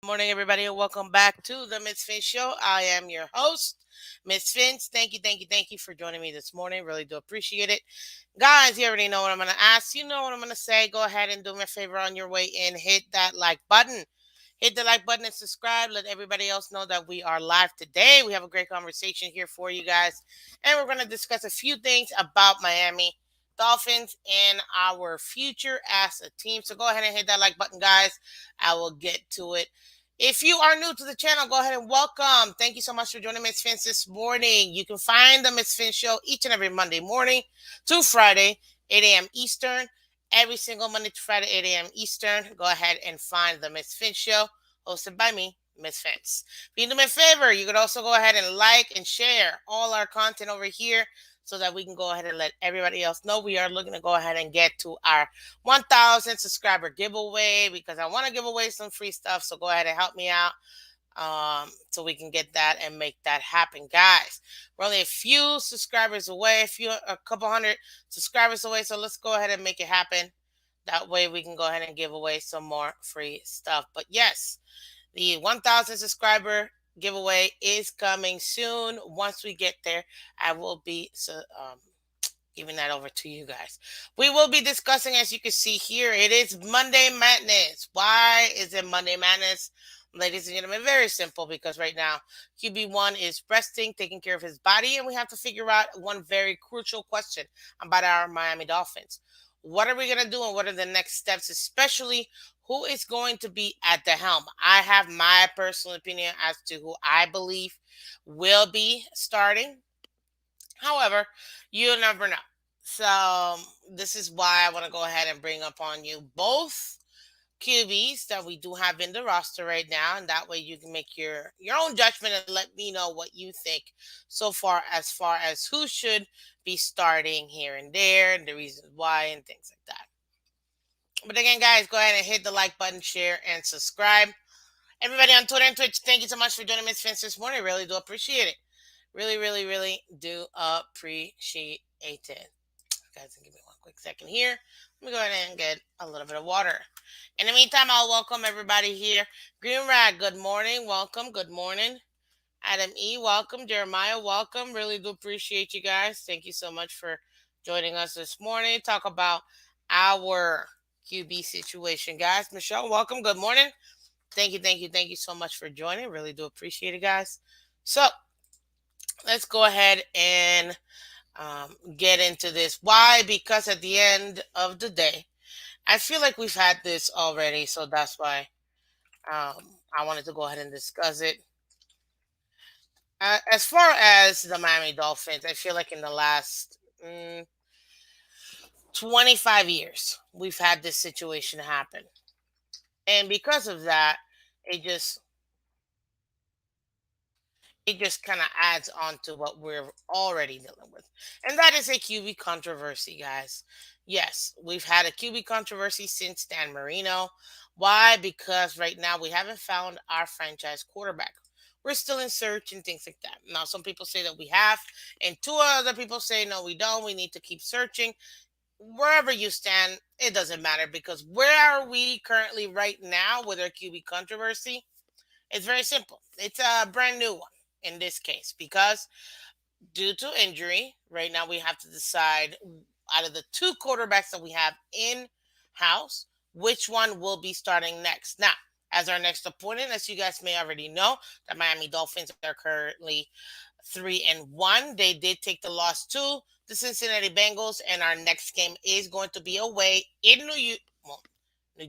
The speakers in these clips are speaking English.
Morning, everybody, and welcome back to the Miss Phins Show. I am your host, Miss Phins. Thank you for joining me this morning. Really do appreciate it. Guys, you already know what I'm going to ask. You know what I'm going to say. Go ahead and do me a favor on your way in. Hit that like button. Hit the like button and subscribe. Let everybody else know that we are live today. We have a great conversation here for you guys. And we're going to discuss a few things about Miami Dolphins and our future as a team. So go ahead and hit that like button, guys. I will get to it. If you are new to the channel, go ahead and welcome. Thank you so much for joining Miss Fins this morning. You can find the Miss Fins Show each and every Monday morning to Friday, 8 a.m. Eastern. Every single Monday to Friday, 8 a.m. Eastern. Go ahead and find the Miss Fins Show, hosted by me, Miss Fins. If you do me a favor, you could also go ahead and like and share all our content over here so that we can go ahead and let everybody else know we are looking to go ahead and get to our 1,000 subscriber giveaway because I want to give away some free stuff. So go ahead and help me out so we can get that and make that happen, guys. We're only a few subscribers away, a couple hundred subscribers away. So let's go ahead and make it happen. That way we can go ahead and give away some more free stuff. But yes, the 1,000 subscriber giveaway is coming soon. Once we get there, I will be giving that over to you guys. We will be discussing, as you can see here, it is Monday Madness. Why is it Monday Madness? Ladies and gentlemen, very simple because right now QB1 is resting, taking care of his body, and we have to figure out one very crucial question about our Miami Dolphins. What are we going to do and what are the next steps, especially who is going to be at the helm? I have my personal opinion as to who I believe will be starting. However, you'll never know. So this is why I want to go ahead and bring up on you both QBs that we do have in the roster right now, and that way you can make your own judgment and let me know what you think so far as who should be starting here and there, and the reasons why, and things like that. But again, guys, go ahead and hit the like button, share, and subscribe. Everybody on Twitter and Twitch, thank you so much for joining Miss Vince this morning. Really do appreciate it. Really do appreciate it. Guys, give me one quick second here. Let me go ahead and get a little bit of water. In the meantime, I'll welcome everybody here. Green Rag, good morning. Welcome. Good morning. Adam E, welcome. Jeremiah, welcome. Really do appreciate you guys. Thank you so much for joining us this morning. Talk about our QB situation, guys. Michelle, welcome. Good morning. Thank you so much for joining. Really do appreciate it, guys. So let's go ahead and get into this. Why? Because at the end of the day, I feel like we've had this already, so that's why I wanted to go ahead and discuss it. As far as the Miami Dolphins, I feel like in the last 25 years, we've had this situation happen. And because of that, it just it just kind of adds on to what we're already dealing with. And that is a QB controversy, guys. Yes, we've had a QB controversy since Dan Marino. Why? Because right now we haven't found our franchise quarterback. We're still in search and things like that. Now, some people say that we have, and two other people say, no, we don't. We need to keep searching. Wherever you stand, it doesn't matter because where are we currently right now with our QB controversy? It's very simple. It's a brand new one in this case because due to injury, right now we have to decide out of the two quarterbacks that we have in house, which one will be starting next. Now, as our next opponent, as you guys may already know, the Miami Dolphins are currently 3-1. They did take the loss to the Cincinnati Bengals, and our next game is going to be away in New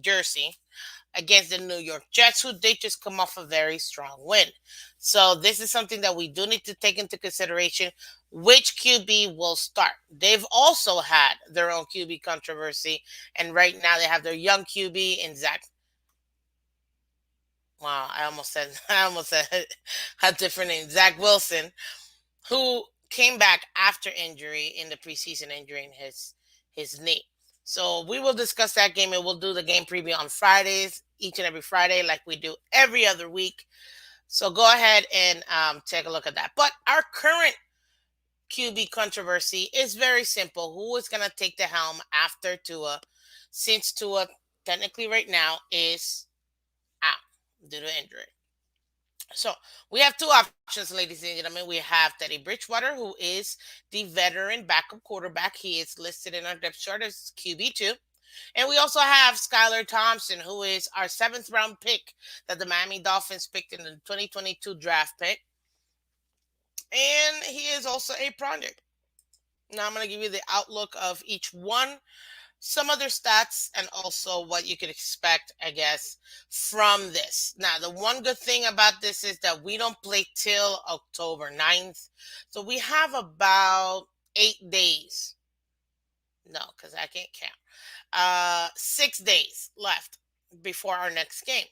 Jersey against the New York Jets, who did just come off a very strong win. So this is something that we do need to take into consideration. Which QB will start? They've also had their own QB controversy, and right now they have their young QB in Zach. Wow, I almost said a different name, Zach Wilson, who came back after injury in the preseason injury in his knee. So we will discuss that game and we'll do the game preview on Fridays, each and every Friday, like we do every other week. So go ahead and take a look at that. But our current QB controversy is very simple. Who is going to take the helm after Tua, since Tua technically right now is out? due to injury. So we have two options, ladies and gentlemen. We have Teddy Bridgewater, who is the veteran backup quarterback. He is listed in our depth chart as QB2. And we also have Skylar Thompson, who is our seventh round pick that the Miami Dolphins picked in the 2022 draft pick. And he is also a project. Now I'm going to give you the outlook of each one, some other stats, and also what you could expect, I guess, from this. Now, the one good thing about this is that we don't play till October 9th. So we have about 8 days. No, because I can't count. 6 days left before our next game.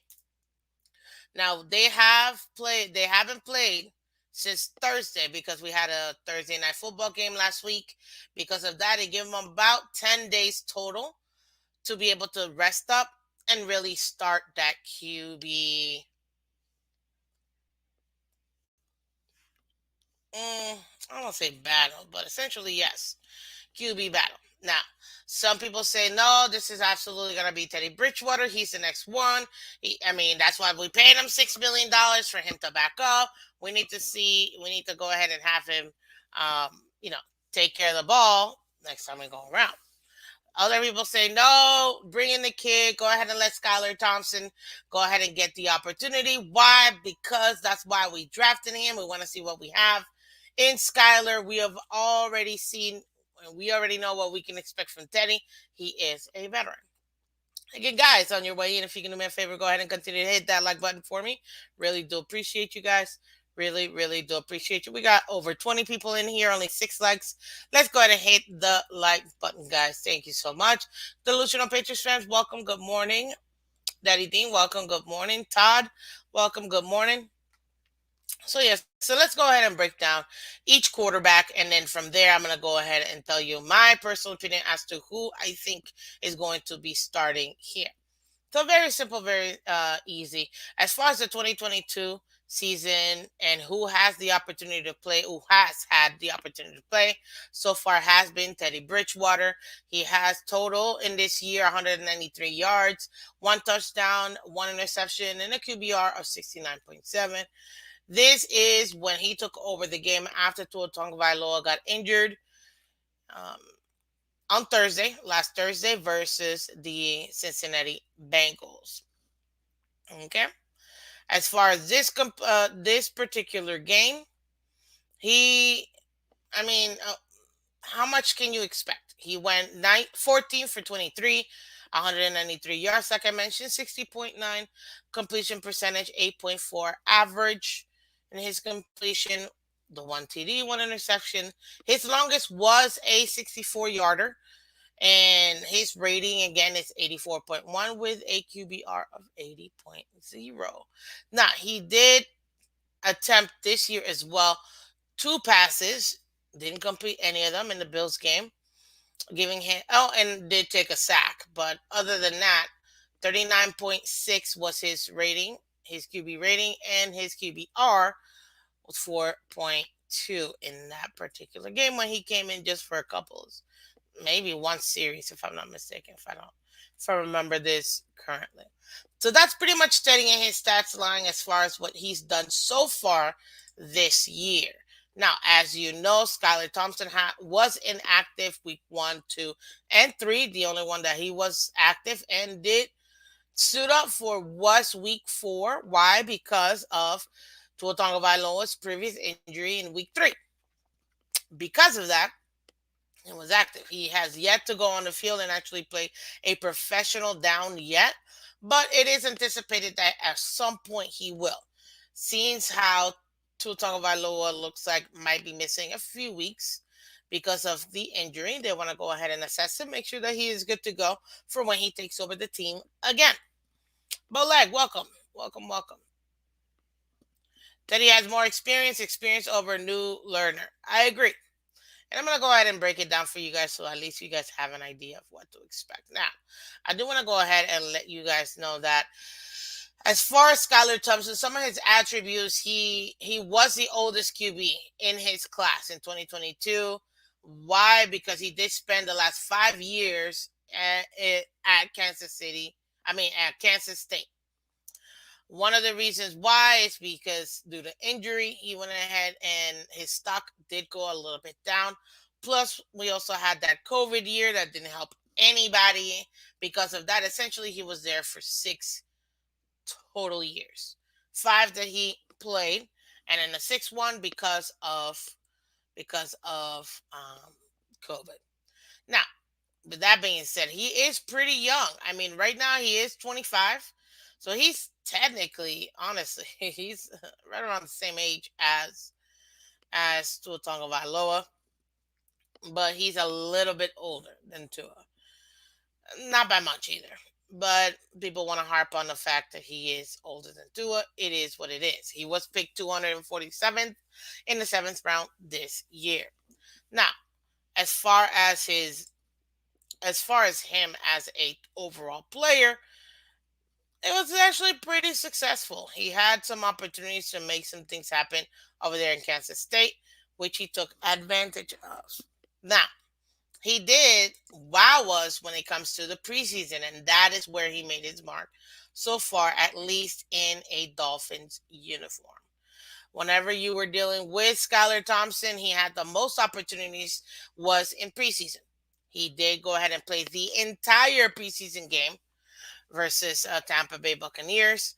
Now they haven't played since Thursday because we had a Thursday night football game last week. Because of that, it gave them about 10 days total to be able to rest up and really start that QB. I don't want to say battle, but essentially, yes, QB battle. Now, some people say, no, this is absolutely going to be Teddy Bridgewater. He's the next one. That's why we paid him $6 million for him to back up. We need to go ahead and have him, um, you know, take care of the ball next time we go around. Other people say, no, bring in the kid. Go ahead and let Skylar Thompson go ahead and get the opportunity. Why? Because that's why we drafted him. We want to see what we have in Skylar. We already know what we can expect from Teddy. He is a veteran. Again, guys, on your way in, if you can do me a favor, go ahead and continue to hit that like button for me. Really do appreciate you guys. Really, really do appreciate you. We got over 20 people in here, only 6 likes. Let's go ahead and hit the like button, guys. Thank you so much. Delusional Patriots fans, welcome. Good morning. Daddy Dean, welcome. Good morning. Todd, welcome. Good morning. So, yes, so let's go ahead and break down each quarterback. And then from there, I'm going to go ahead and tell you my personal opinion as to who I think is going to be starting here. So very simple, very easy. As far as the 2022 season and who has the opportunity to play, who has had the opportunity to play so far has been Teddy Bridgewater. He has total in this year 193 yards, one touchdown, one interception, and a QBR of 69.7. This is when he took over the game after Tua Tagovailoa got injured. On last Thursday, versus the Cincinnati Bengals. Okay. As far as this particular game, how much can you expect? He went 14 for 23, 193 yards, like I mentioned, 60.9 completion percentage, 8.4 average in his completion, the one TD, one interception. His longest was a 64-yarder. And his rating again is 84.1 with a QBR of 80.0. Now, he did attempt this year as well 2 passes, didn't complete any of them in the Bills game, and did take a sack. But other than that, 39.6 was his rating, his QB rating, and his QBR was 4.2 in that particular game when he came in just for a couple, maybe one series, if I'm not mistaken, if I remember this currently. So that's pretty much Teddy in his stats line as far as what he's done so far this year. Now, as you know, Skylar Thompson was inactive week 1, 2, and 3. The only one that he was active and did suit up for was week 4. Why? Because of Tua Tagovailoa's previous injury in week 3. Because of that, and was active. He has yet to go on the field and actually play a professional down yet, but it is anticipated that at some point he will. Seeing how Tua Tagovailoa looks like might be missing a few weeks because of the injury, they want to go ahead and assess him, make sure that he is good to go for when he takes over the team again. Boleg, welcome. Welcome, welcome. Teddy has more experience over new learner. I agree. And I'm going to go ahead and break it down for you guys so at least you guys have an idea of what to expect. Now, I do want to go ahead and let you guys know that as far as Skylar Thompson, some of his attributes, he was the oldest QB in his class in 2022. Why? Because he did spend the last 5 years at Kansas State. One of the reasons why is because due to injury, he went ahead and his stock did go a little bit down. Plus, we also had that COVID year that didn't help anybody. Because of that, essentially, he was there for 6 total years. Five that he played, and then the sixth one because of COVID. Now, with that being said, he is pretty young. I mean, right now he is 25. So he's technically, honestly, he's right around the same age as Tua Tagovailoa, but he's a little bit older than Tua. Not by much either. But people want to harp on the fact that he is older than Tua. It is what it is. He was picked 247th in the seventh round this year. Now, as far as him as a overall player, it was actually pretty successful. He had some opportunities to make some things happen over there in Kansas State, which he took advantage of. Now, he did wow us when it comes to the preseason, and that is where he made his mark so far, at least in a Dolphins uniform. Whenever you were dealing with Skylar Thompson, he had the most opportunities was in preseason. He did go ahead and play the entire preseason game versus Tampa Bay Buccaneers.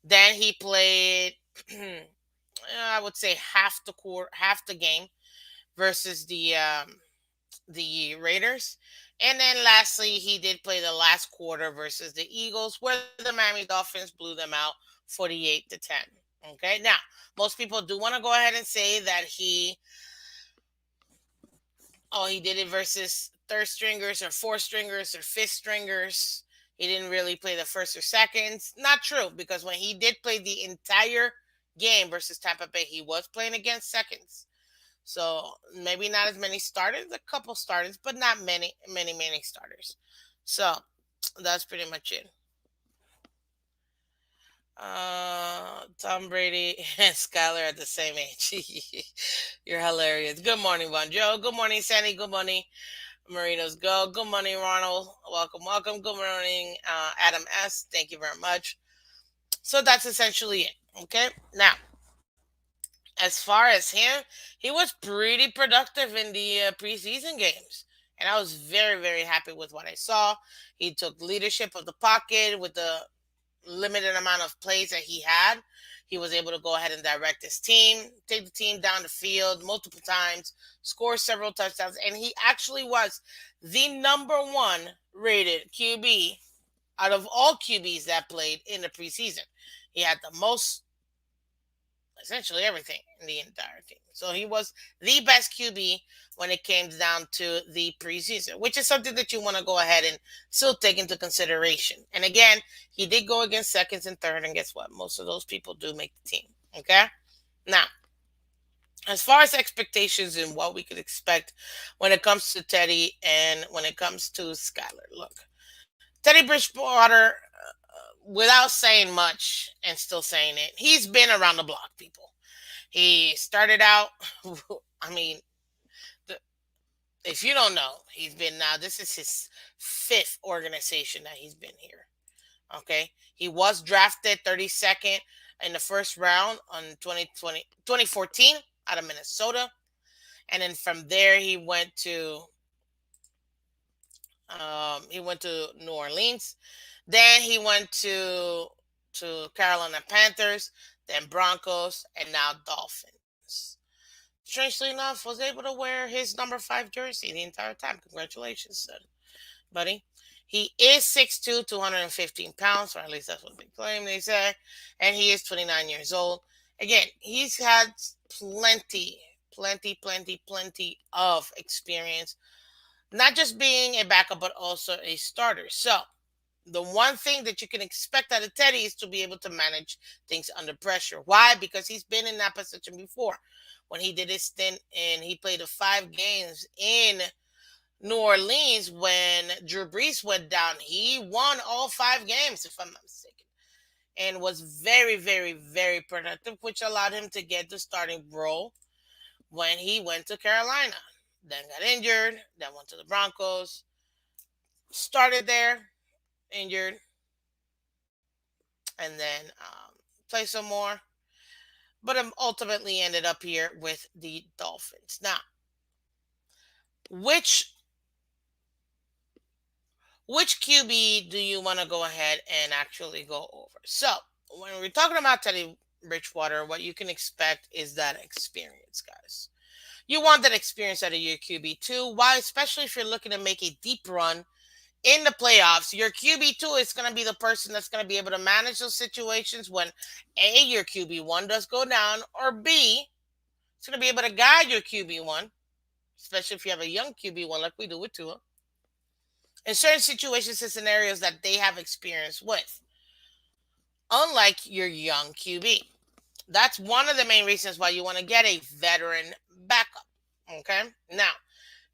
Then he played, I would say half the game versus the Raiders. And then lastly, he did play the last quarter versus the Eagles, where the Miami Dolphins blew them out 48-10. Okay, now most people do want to go ahead and say that he did it versus third stringers or fourth stringers or fifth stringers. He didn't really play the first or seconds. Not true, because when he did play the entire game versus Tampa Bay, he was playing against seconds. So maybe not as many starters, a couple starters, but not many starters. So that's pretty much it. Tom Brady and Skylar at the same age. You're hilarious. Good morning, Bon Joe. Good morning, Sandy. Good morning, Marinos Go. Good morning, Ronald. Welcome. Good morning, Adam S. Thank you very much. So that's essentially it. Okay. Now, as far as him, he was pretty productive in the preseason games. And I was very happy with what I saw. He took leadership of the pocket with the limited amount of plays that he had. He was able to go ahead and direct his team, take the team down the field multiple times, score several touchdowns, and he actually was the number one rated QB out of all QBs that played in the preseason. He had the most, essentially everything in the entire team. So he was the best QB when it came down to the preseason, which is something that you want to go ahead and still take into consideration. And again, he did go against seconds and third, and guess what? Most of those people do make the team. Okay? Now, as far as expectations and what we could expect when it comes to Teddy and when it comes to Skylar, look, Teddy Bridgewater, without saying much and still saying it, he's been around the block, people. He started out, I mean, if you don't know, he's been now, this is his fifth organization that he's been here. Okay. He was drafted 32nd in the first round on 2014 out of Minnesota. And then from there, he went to New Orleans. Then he went to Carolina Panthers, then Broncos, and now Dolphins. Strangely enough, was able to wear his number 5 jersey the entire time. Congratulations, son, buddy. He is 6'2", 215 pounds, or at least that's what they claim, they say. And he is 29 years old. Again, he's had plenty of experience. Not just being a backup, but also a starter. So, the one thing that you can expect out of Teddy is to be able to manage things under pressure. Why? Because he's been in that position before. When he did his stint and he played the 5 games in New Orleans when Drew Brees went down, he won all 5 games, if I'm not mistaken, and was very productive, which allowed him to get the starting role when he went to Carolina. Then got injured, then went to the Broncos, started there, injured, and then play some more, but ultimately ended up here with the Dolphins. Now, which which QB do you want to go ahead and actually go over? So, when we're talking about Teddy Bridgewater, what you can expect is that experience, guys. You want that experience out of your QB2. Why? Especially if you're looking to make a deep run in the playoffs. Your QB2 is going to be the person that's going to be able to manage those situations when A, your QB1 does go down, or B, it's going to be able to guide your QB1, especially if you have a young QB1 like we do with Tua, in certain situations and scenarios that they have experience with, unlike your young QB. That's one of the main reasons why you want to get a veteran backup. Okay? Now,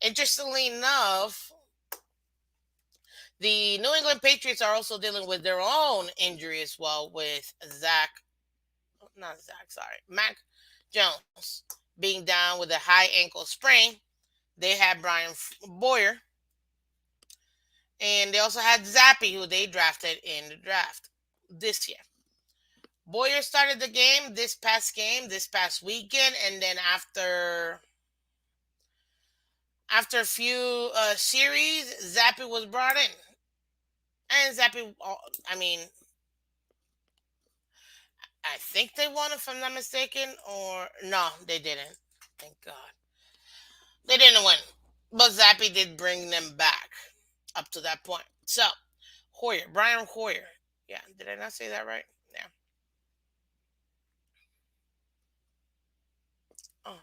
interestingly enough, the New England Patriots are also dealing with their own injury as well, with Mac Jones being down with a high ankle sprain. They had Brian Boyer, and they also had Zappy, who they drafted in the draft this year. Boyer started the game, this past weekend, and then after a few series, Zappy was brought in. And Zappy, I mean, I think they won, if I'm not mistaken, or no, they didn't. Thank God. They didn't win. But Zappy did bring them back up to that point. So, Brian Hoyer. Yeah, did I not say that right? Yeah. Oh.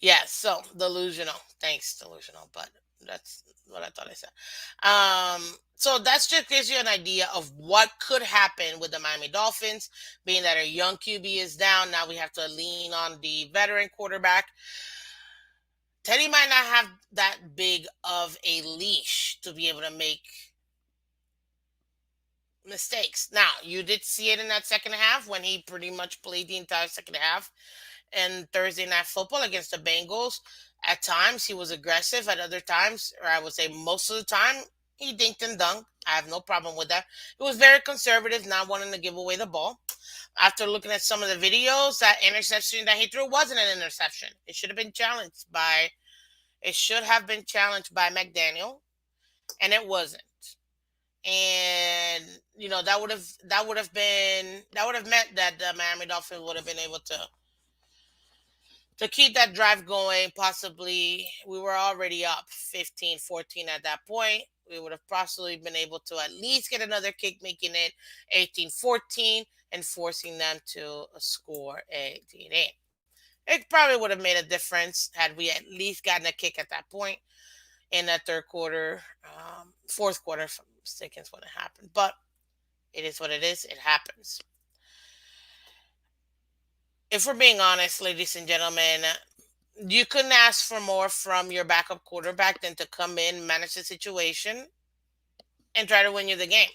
Yeah, so delusional. Thanks, delusional. But that's what I thought I said. So that just gives you an idea of what could happen with the Miami Dolphins, being that our young QB is down. Now we have to lean on the veteran quarterback. Teddy might not have that big of a leash to be able to make mistakes. Now, you did see it in that second half when he pretty much played the entire second half and Thursday Night Football against the Bengals. At times, he was aggressive. At other times, or I would say most of the time, he dinked and dunked. I have no problem with that. He was very conservative, not wanting to give away the ball. After looking at some of the videos, that interception that he threw wasn't an interception. It should have been challenged by McDaniel, and it wasn't. And that would have meant that the Miami Dolphins would have been able to keep that drive going. Possibly, we were already up 15-14 at that point. We would have possibly been able to at least get another kick, making it 18-14 and forcing them to score 18-8. It probably would have made a difference had we at least gotten a kick at that point in that third quarter, fourth quarter, if I'm mistaken, is when it happened. But it is what it is. It happens. If we're being honest, ladies and gentlemen, you couldn't ask for more from your backup quarterback than to come in, manage the situation, and try to win you the game.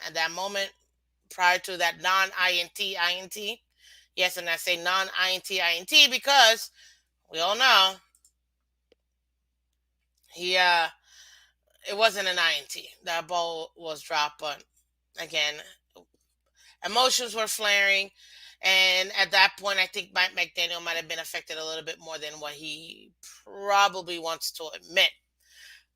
At that moment, prior to that non-INT, yes, and I say non-INT because we all know it wasn't an INT. That ball was dropped, but again, emotions were flaring. And at that point, I think Mike McDaniel might have been affected a little bit more than what he probably wants to admit.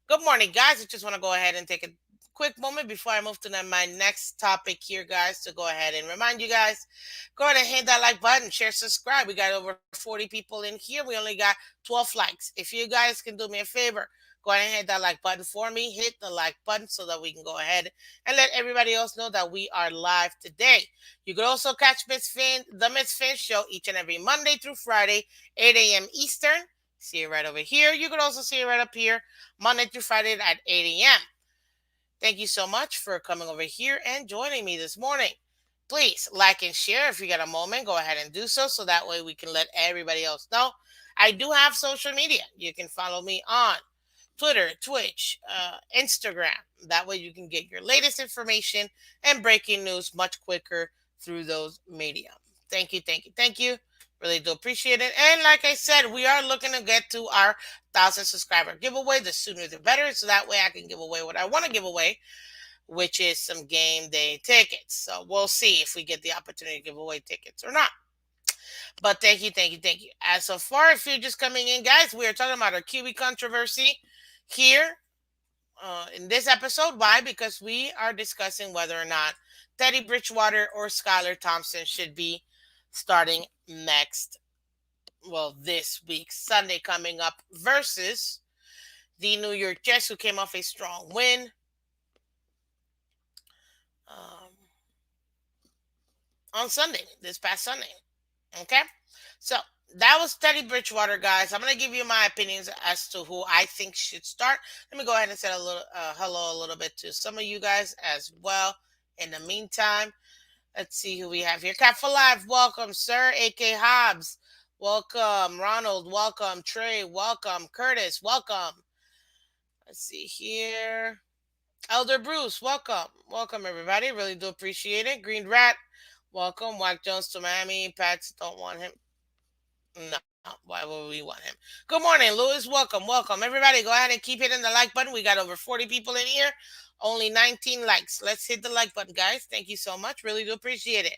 Good morning, guys. I just want to go ahead and take a quick moment before I move to my next topic here, guys, to go ahead and remind you guys, go ahead and hit that like button, share, subscribe. We got over 40 people in here. We only got 12 likes. If you guys can do me a favor, go ahead and hit that like button for me. Hit the like button so that we can go ahead and let everybody else know that we are live today. You can also catch the Miss Phins Show each and every Monday through Friday, 8 a.m. Eastern. See it right over here. You can also see it right up here, Monday through Friday at 8 a.m. Thank you so much for coming over here and joining me this morning. Please like and share if you got a moment. Go ahead and do so that way we can let everybody else know. I do have social media. You can follow me on Twitter, Twitch, Instagram. That way you can get your latest information and breaking news much quicker through those media. Thank you. Really do appreciate it. And like I said, we are looking to get to our 1,000 subscriber giveaway. The sooner the better, so that way I can give away what I want to give away which is some game day tickets. So we'll see if we get the opportunity to give away tickets or not. But thank you, thank you, thank you. As so far, if you're just coming in, guys, we are talking about our QB controversy here in this episode. Why? Because we are discussing whether or not Teddy Bridgewater or Skylar Thompson should be starting next, well, this week, Sunday coming up, versus the New York Jets, who came off a strong win. Um, on Sunday, this past Sunday. Okay? So that was Teddy Bridgewater, guys. I'm going to give you my opinions as to who I think should start. Let me go ahead and say a little hello a little bit to some of you guys as well. In the meantime, let's see who we have here. Cat for Life, welcome, sir. AK Hobbs, welcome. Ronald, welcome. Trey, welcome. Curtis, welcome. Let's see here. Elder Bruce, welcome. Welcome, everybody. Really do appreciate it. Green Rat, welcome. Wack Jones to Miami. Pats don't want him. No, why would we want him? Good morning, Louis. Welcome, welcome. Everybody, go ahead and keep hitting the like button. We got over 40 people in here. Only 19 likes. Let's hit the like button, guys. Thank you so much. Really do appreciate it.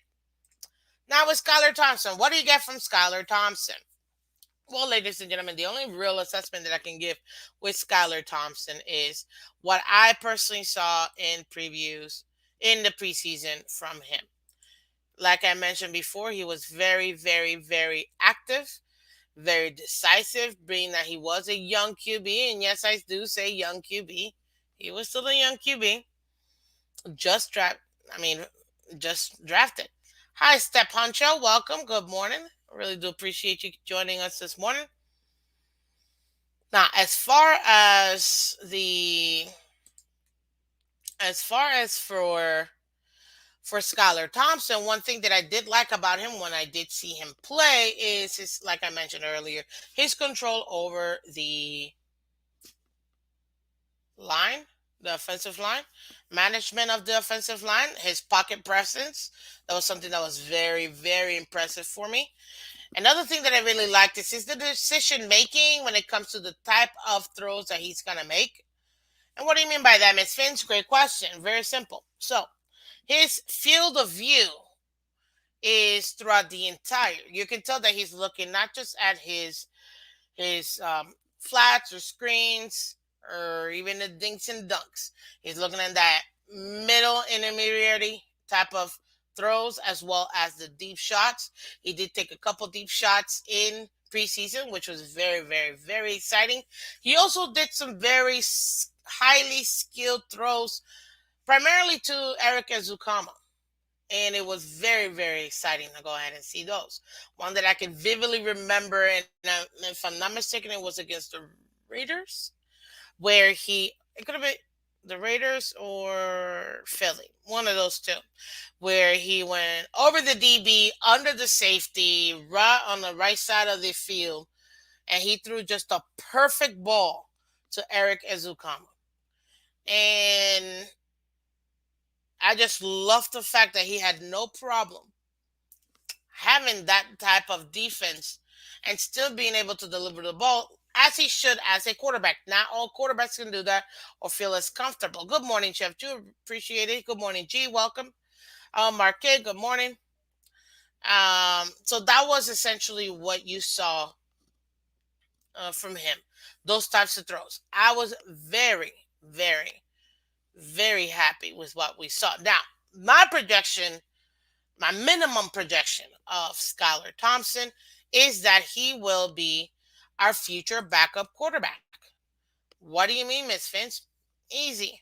Now with Skylar Thompson. What do you get from Skylar Thompson? Well, ladies and gentlemen, the only real assessment that I can give with Skylar Thompson is what I personally saw in previews in the preseason from him. Like I mentioned before, he was very, very, very active, very decisive, being that he was a young QB. And yes, I do say young QB. He was still a young QB. Just draft. I mean, just drafted. Hi, Step Honcho. Welcome. Good morning. I really do appreciate you joining us this morning. Now, as far as for Skylar Thompson, one thing that I did like about him when I did see him play is his, like I mentioned earlier, his control over the line, the offensive line, management of the offensive line, his pocket presence. That was something that was very, very impressive for me. Another thing that I really liked is the decision making when it comes to the type of throws that he's going to make. And what do you mean by that, Miss Phins? Great question. Very simple. So, his field of view is throughout the entire. You can tell that he's looking not just at his flats or screens or even the dinks and dunks. He's looking at that middle intermediary type of throws as well as the deep shots. He did take a couple deep shots in preseason, which was very, very, very exciting. He also did some very highly skilled throws, primarily to Eric Ezukama. And it was very, very exciting to go ahead and see those. One that I can vividly remember, and if I'm not mistaken, it was against the Raiders, where it could have been the Raiders or Philly, one of those two, where he went over the DB, under the safety, right on the right side of the field, and he threw just a perfect ball to Eric Ezukama. And I just love the fact that he had no problem having that type of defense and still being able to deliver the ball as he should as a quarterback. Not all quarterbacks can do that or feel as comfortable. Good morning, Chef Drew. Appreciate it. Good morning, G. Welcome. Marquette, good morning. So that was essentially what you saw from him. Those types of throws. I was very, very, very happy with what we saw. Now, my minimum projection of Skylar Thompson is that he will be our future backup quarterback. What do you mean, Miss Phins? Easy.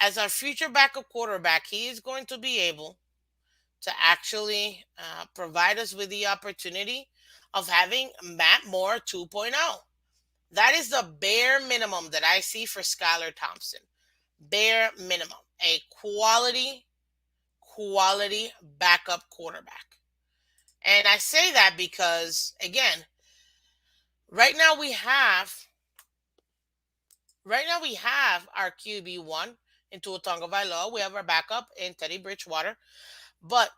As our future backup quarterback, he is going to be able to actually provide us with the opportunity of having Matt Moore 2.0. That is the bare minimum that I see for Skylar Thompson. Bare minimum. A quality backup quarterback. And I say that because, again, right now we have our QB1 in Tua Tagovailoa. We have our backup in Teddy Bridgewater. But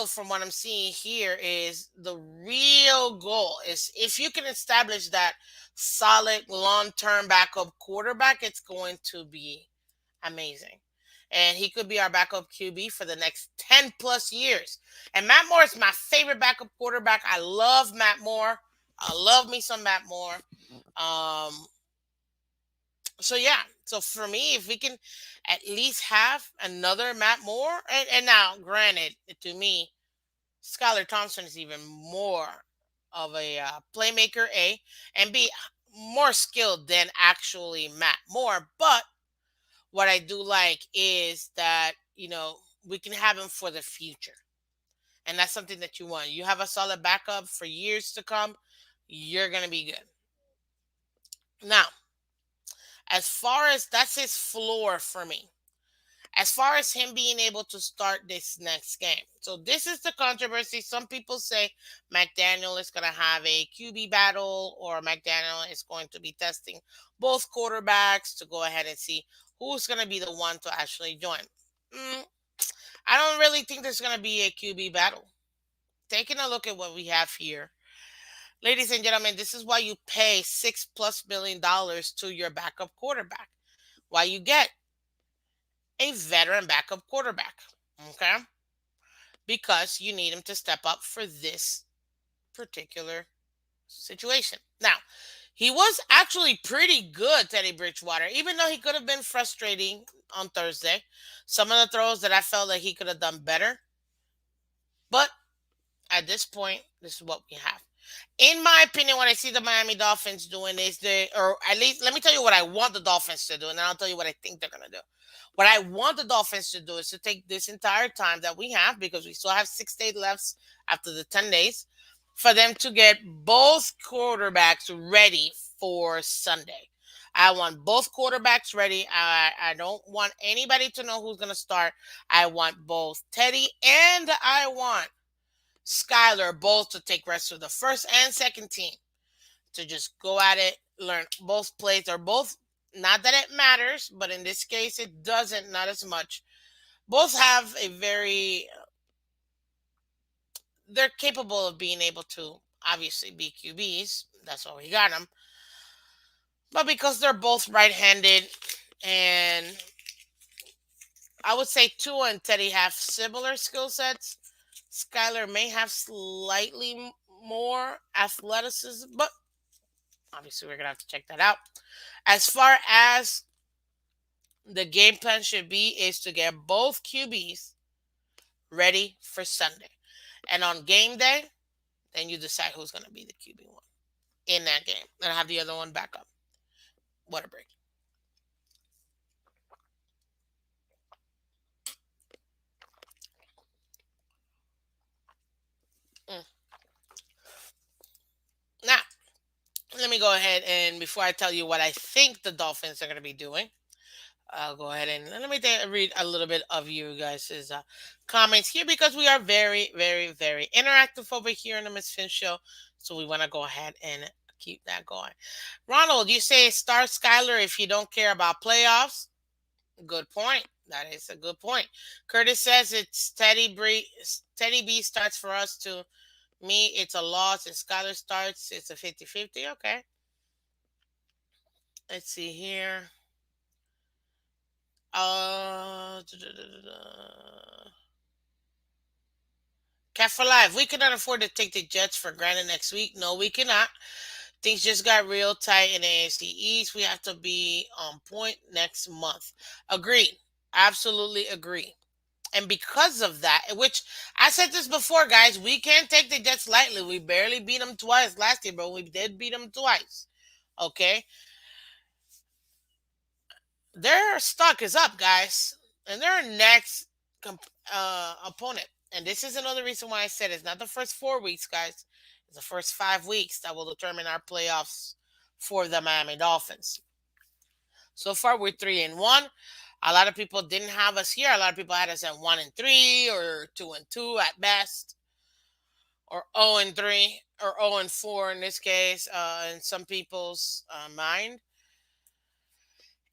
from what I'm seeing here, is the real goal is if you can establish that solid long-term backup quarterback, it's going to be amazing. And he could be our backup QB for the next 10 plus years. And Matt Moore is my favorite backup quarterback. I love Matt Moore. I love me some Matt Moore. Um, so yeah, so for me, if we can at least have another Matt Moore, and now granted, to me, Skylar Thompson is even more of a playmaker, A, and B, more skilled than actually Matt Moore. But what I do like is that, we can have him for the future. And that's something that you want. You have a solid backup for years to come, you're going to be good. Now, as far as that's his floor for me. As far as him being able to start this next game. So this is the controversy. Some people say McDaniel is going to have a QB battle, or McDaniel is going to be testing both quarterbacks to go ahead and see who's going to be the one to actually join. Mm, I don't really think there's going to be a QB battle. Taking a look at what we have here. Ladies and gentlemen, this is why you pay $6+ million to your backup quarterback. Why you get a veteran backup quarterback. Okay? Because you need him to step up for this particular situation. Now, he was actually pretty good, Teddy Bridgewater, even though he could have been frustrating on Thursday. Some of the throws that I felt like he could have done better. But at this point, this is what we have. In my opinion, what I see the Miami Dolphins doing is or at least let me tell you what I want the Dolphins to do, and then I'll tell you what I think they're going to do. What I want the Dolphins to do is to take this entire time that we have, because we still have 6 days left after the 10 days, for them to get both quarterbacks ready for Sunday. I want both quarterbacks ready. I don't want anybody to know who's going to start. I want both Teddy and I want Skylar both to take rests of the first and second team to just go at it, learn both plays. They're both, not that it matters, but in this case, it doesn't, not as much. Both have they're capable of being able to obviously be QBs. That's why we got them. But because they're both right handed, and I would say Tua and Teddy have similar skill sets, Skylar may have slightly more athleticism, but obviously we're going to have to check that out. As far as the game plan should be, is to get both QBs ready for Sunday. And on game day, then you decide who's going to be the QB1 in that game. And have the other one back up. What a break. Mm. Now, let me go ahead, and before I tell you what I think the Dolphins are going to be doing, I'll go ahead and let me read a little bit of you guys' comments here, because we are very, very, very interactive over here in the Miss Finn Show. So we want to go ahead and keep that going. Ronald, you say start Skylar if you don't care about playoffs. Good point. That is a good point. Curtis says it's Teddy B starts for us too. Me, it's a loss. If Skylar starts, it's a 50-50. Okay. Let's see here. Cat for life. We cannot afford to take the Jets for granted next week. No, we cannot. Things just got real tight in the AFC East. We have to be on point next month. Agreed. Absolutely agree. And because of that, which I said this before, guys, we can't take the Jets lightly. We barely beat them twice last year, but we did beat them twice. Okay? Their stock is up, guys. And their next opponent. And this is another reason why I said it's not the first 4 weeks, guys. It's the first 5 weeks that will determine our playoffs for the Miami Dolphins. So far, we're 3-1. A lot of people didn't have us here. A lot of people had us at 1-3 or 2-2 at best, or 0-3 or 0-4 in this case, in some people's mind.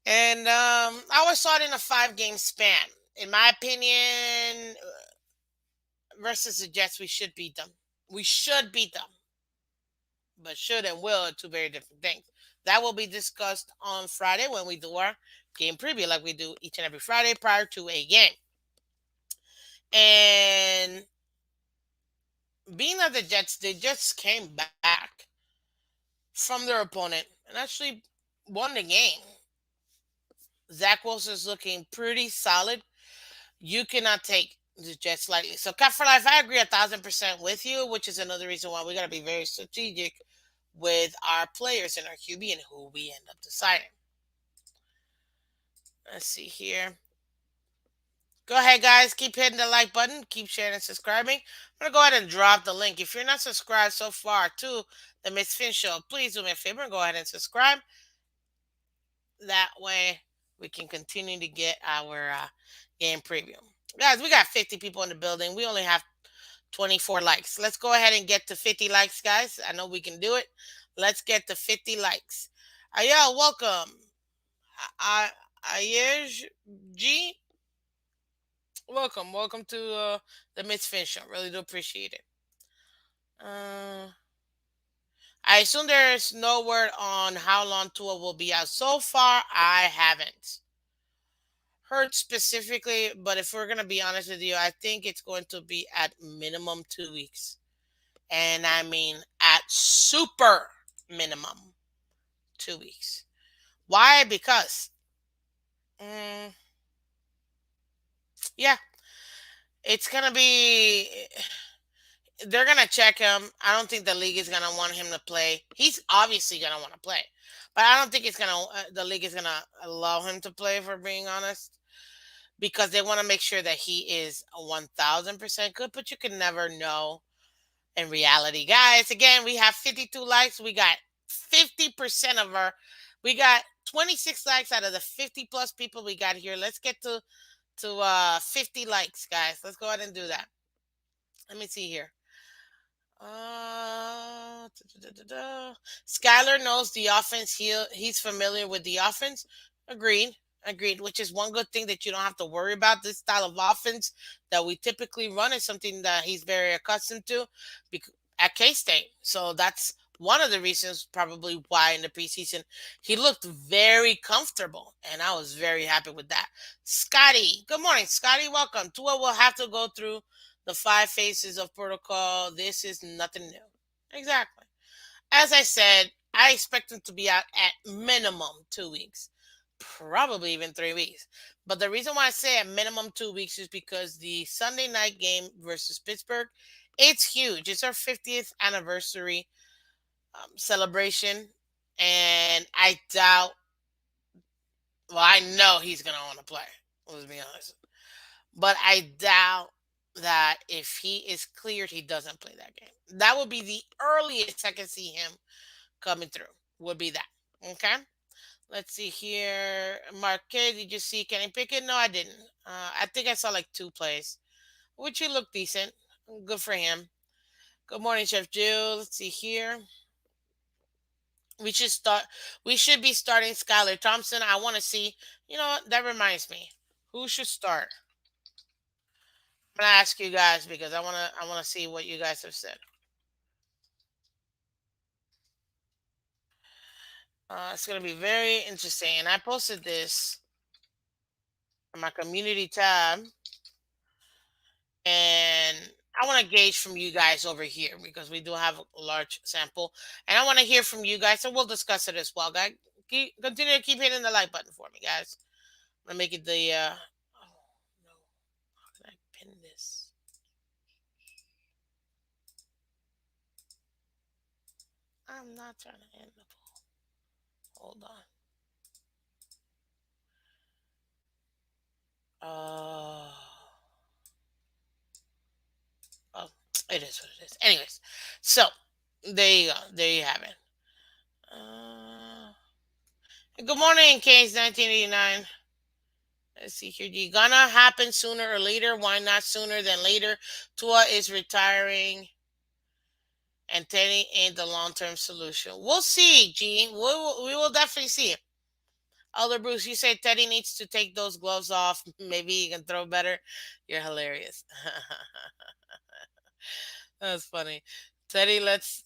And I always saw it in a 5-game span. In my opinion, versus the Jets, we should beat them. We should beat them. But should and will are two very different things. That will be discussed on Friday when we do our game preview like we do each and every Friday prior to a game. And being that the Jets, they just came back from their opponent and actually won the game. Zach Wilson's looking pretty solid. You cannot take the Jets lightly. So, Cut for Life, I agree 1,000% with you, which is another reason why we got to be very strategic with our players and our QB and who we end up deciding. Let's see here. Go ahead, guys. Keep hitting the like button. Keep sharing and subscribing. I'm going to go ahead and drop the link. If you're not subscribed so far to the Miss Finn Show, please do me a favor and go ahead and subscribe. That way we can continue to get our game preview. Guys, we got 50 people in the building. We only have 24 likes. Let's go ahead and get to 50 likes, guys. I know we can do it. Let's get to 50 likes. Ayel, welcome. Ayej G, welcome to the Miss Finn Show. Really do appreciate it. I assume there's no word on how long Tua will be out. So far, I haven't heard specifically, but if we're gonna be honest with you, I think it's going to be at minimum 2 weeks, and I mean at super minimum 2 weeks. Why? Because, yeah, it's gonna be. They're gonna check him. I don't think the league is gonna want him to play. He's obviously gonna want to play, but I don't think it's gonna. The league is gonna allow him to play. For being honest, because they want to make sure that he is 1,000% good. But you can never know in reality, guys. Again, we have 52 likes. We got 50% of our. We got 26 likes out of the 50 plus people we got here. Let's get to 50 likes, guys. Let's go ahead and do that. Let me see here. Skylar knows the offense. He's familiar with the offense. Agreed. Agreed. Which is one good thing that you don't have to worry about. This style of offense that we typically run is something that he's very accustomed to at K State. So that's one of the reasons probably why in the preseason he looked very comfortable, and I was very happy with that. Scotty, good morning, Scotty. Welcome. Tua will have to go through the 5 phases of protocol. This is nothing new. Exactly. As I said, I expect him to be out at minimum 2 weeks, probably even 3 weeks. But the reason why I say at minimum 2 weeks is because the Sunday night game versus Pittsburgh, it's huge. It's our 50th anniversary celebration, and I doubt. Well, I know he's gonna want to play. Let's be honest, but I doubt that if he is cleared, he doesn't play that game. That would be the earliest I can see him coming through. Would be that. Okay. Let's see here. Marquez, did you see Kenny Pickett? No, I didn't. I think I saw like 2 plays, which he looked decent. Good for him. Good morning, Chef Jill. Let's see here. We should start. We should be starting Skylar Thompson. I want to see. You know what? That reminds me. Who should start? I'm gonna ask you guys because I wanna see what you guys have said. It's gonna be very interesting. And I posted this on my community tab, and I want to gauge from you guys over here because we do have a large sample, and I want to hear from you guys, and we'll discuss it as well, guys. Continue to keep hitting the like button for me, guys. I'm gonna make it the. Oh no! How can I pin this? I'm not trying to end the poll. Hold on. Uh, oh, it is what it is. Anyways, so there you go. There you have it. Good morning, Case 1989. Let's see here. You gonna happen sooner or later? Why not sooner than later? Tua is retiring, and Teddy ain't the long term solution. We'll see, G. We will definitely see it. Elder Bruce, you say Teddy needs to take those gloves off. Maybe he can throw better. You're hilarious. That's funny. Teddy lets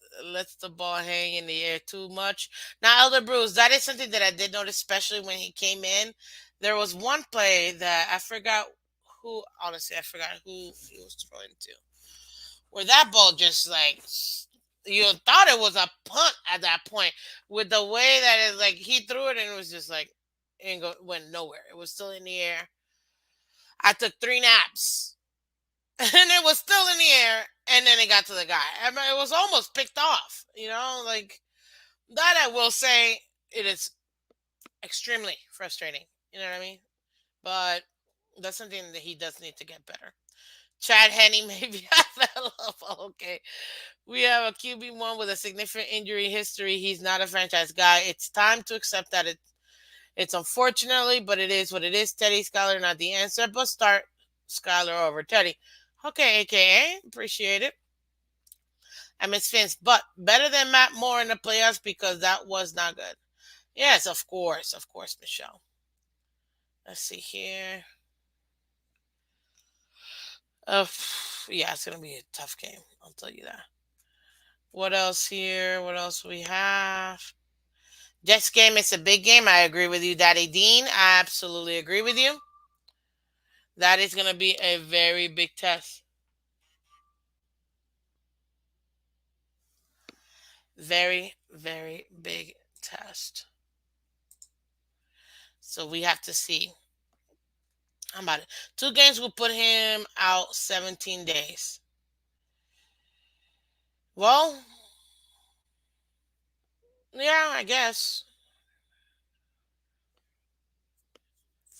the ball hang in the air too much. Now, Elder Bruce, that is something that I did notice, especially when he came in. There was one play that I forgot who. Honestly, I forgot who he was throwing to. Where that ball just like you thought it was a punt at that point, with the way that it like he threw it and it was just like went nowhere. It was still in the air. I took three naps and it was still in the air, and then it got to the guy. I mean, it was almost picked off. Like that. I will say it is extremely frustrating. You know what I mean? But that's something that he does need to get better. Chad Henney, maybe I fell off. Okay, we have a QB1 with a significant injury history. He's not a franchise guy. It's time to accept that it's unfortunately, but it is what it is. Teddy Skylar not the answer, but start Skylar over Teddy. Okay, AKA, appreciate it. I miss Phins, but better than Matt Moore in the playoffs because that was not good. Yes, of course, Michelle. Let's see here. Uh, yeah, it's gonna be a tough game. I'll tell you that. What else here? What else we have? Jets game, it's a big game. I agree with you, Daddy Dean. I absolutely agree with you. That is going to be a very big test. Very, very big test. So we have to see. How about it? Two games will put him out 17 days. Well, yeah, I guess.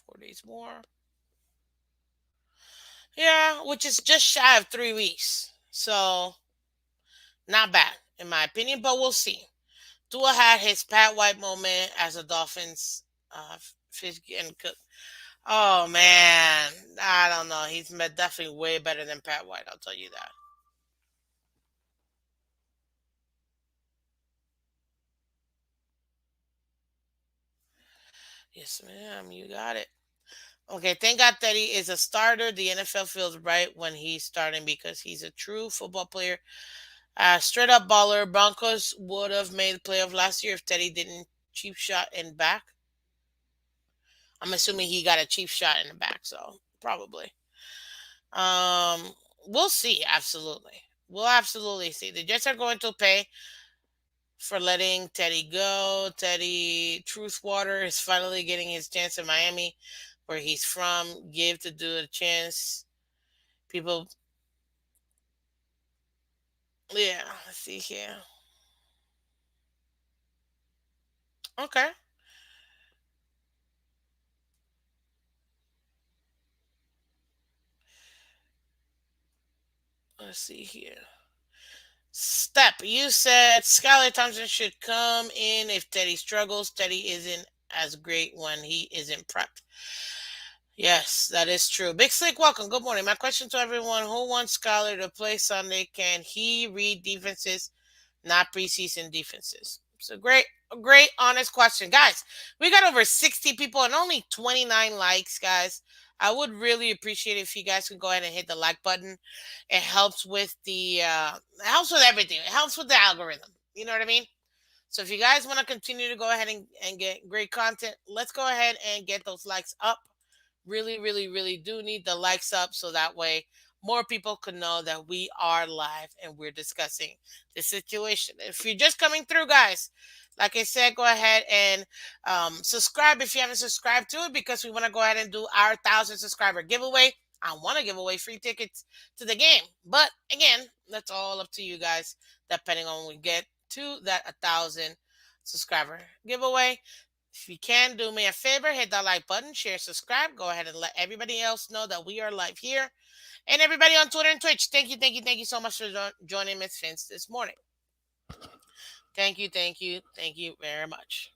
4 days more. Yeah, which is just shy of 3 weeks. So, not bad, in my opinion, but we'll see. Tua had his Pat White moment as a Dolphins fish and cook. Oh man, I don't know. He's definitely way better than Pat White. I'll tell you that. Yes, ma'am. You got it. Okay, thank God that he is a starter. The NFL feels right when he's starting because he's a true football player. Straight up baller. Broncos would have made the playoff last year if Teddy didn't cheap shot in back. I'm assuming he got a cheap shot in the back, so probably. Um, we'll see. Absolutely, we'll absolutely see. The Jets are going to pay for letting Teddy go. Teddy Truthwater is finally getting his chance in Miami, where he's from. Give to do a chance. People, yeah. Let's see here. Okay. Let's see here. Step, you said Skylar Thompson should come in if Teddy struggles. Teddy isn't as great when he isn't prepped. Yes, that is true. Big Slick, welcome. Good morning. My question to everyone: who wants Skylar to play Sunday? Can he read defenses, not preseason defenses? It's a great, honest question, guys. We got over 60 people and only 29 likes, guys. I would really appreciate it if you guys could go ahead and hit the like button. It helps with it helps with everything. It helps with the algorithm. You know what I mean? So if you guys want to continue to go ahead and get great content, let's go ahead and get those likes up. Really, really, really do need the likes up so that way more people can know that we are live and we're discussing the situation. If you're just coming through, guys, like I said, go ahead and subscribe if you haven't subscribed to it because we want to go ahead and do our 1,000 subscriber giveaway. I want to give away free tickets to the game. But again, that's all up to you guys, depending on when we get to that 1,000 subscriber giveaway. If you can, do me a favor, hit that like button, share, subscribe. Go ahead and let everybody else know that we are live here. And everybody on Twitter and Twitch, thank you so much for joining Miss Phins this morning. Thank you very much.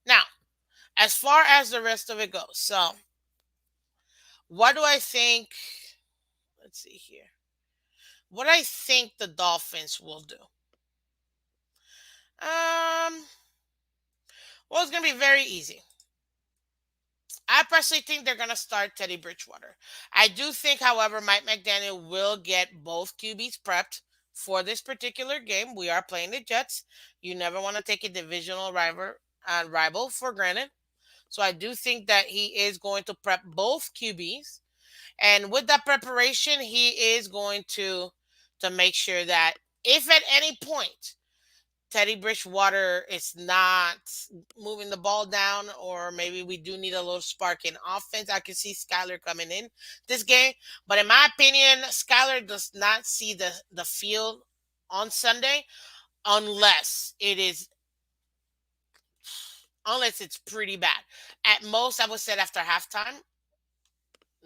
Now, as far as the rest of it goes, so what do I think? Let's see here. What I think the Dolphins will do. Well, it's gonna be very easy. I personally think they're going to start Teddy Bridgewater. I do think, however, Mike McDaniel will get both QBs prepped for this particular game. We are playing the Jets. You never want to take a divisional rival for granted. So I do think that he is going to prep both QBs, and with that preparation, he is going to make sure that if at any point Teddy Bridgewater is not moving the ball down, or maybe we do need a little spark in offense, I can see Skylar coming in this game. But in my opinion, Skylar does not see the field on Sunday unless it's pretty bad. At most, I would say after halftime,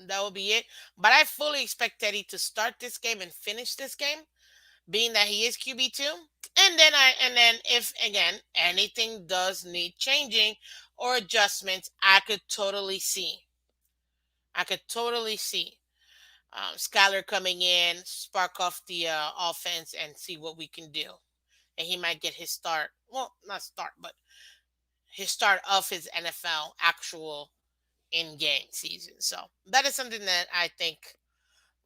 that will be it. But I fully expect Teddy to start this game and finish this game, being that he is QB2. And then if again anything does need changing or adjustments, I could totally see Skylar coming in, spark off the offense, and see what we can do. And he might get his start. Well, not start, but his start of his NFL actual in-game season. So that is something that I think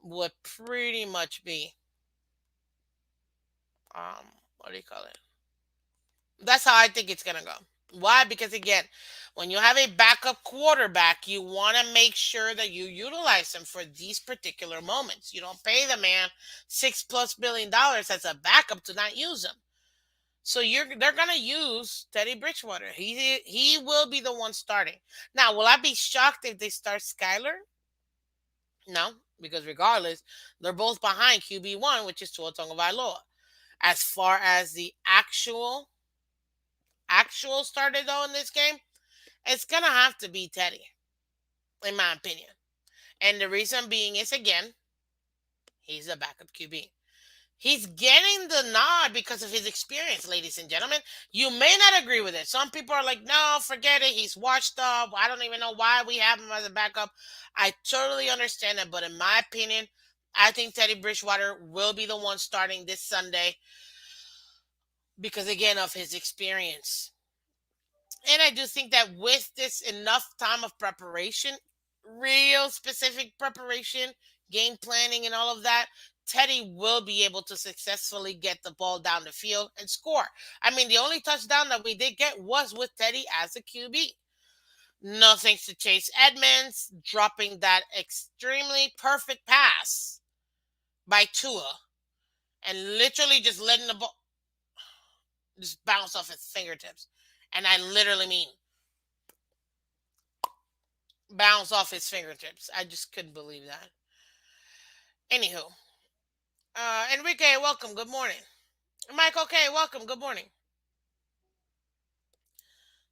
would pretty much be what do you call it? That's how I think it's gonna go. Why? Because again, when you have a backup quarterback, you want to make sure that you utilize him for these particular moments. You don't pay the man $6+ billion as a backup to not use him. So they're gonna use Teddy Bridgewater. He will be the one starting. Now, will I be shocked if they start Skyler? No, because regardless, they're both behind QB1, which is Tua Tagovailoa. As far as the actual starter though in this game, it's gonna have to be Teddy, in my opinion. And the reason being is again, he's a backup QB. He's getting the nod because of his experience, ladies and gentlemen. You may not agree with it. Some people are like, no, forget it. He's washed up. I don't even know why we have him as a backup. I totally understand that. But in my opinion, I think Teddy Bridgewater will be the one starting this Sunday because, again, of his experience. And I do think that with this enough time of preparation, real specific preparation, game planning, and all of that, Teddy will be able to successfully get the ball down the field and score. I mean, the only touchdown that we did get was with Teddy as a QB. No thanks to Chase Edmonds dropping that extremely perfect pass by Tua and literally just letting the ball just bounce off his fingertips. And I literally mean bounce off his fingertips. I just couldn't believe that. Anywho, Enrique, welcome. Good morning. Mike, okay, welcome. Good morning.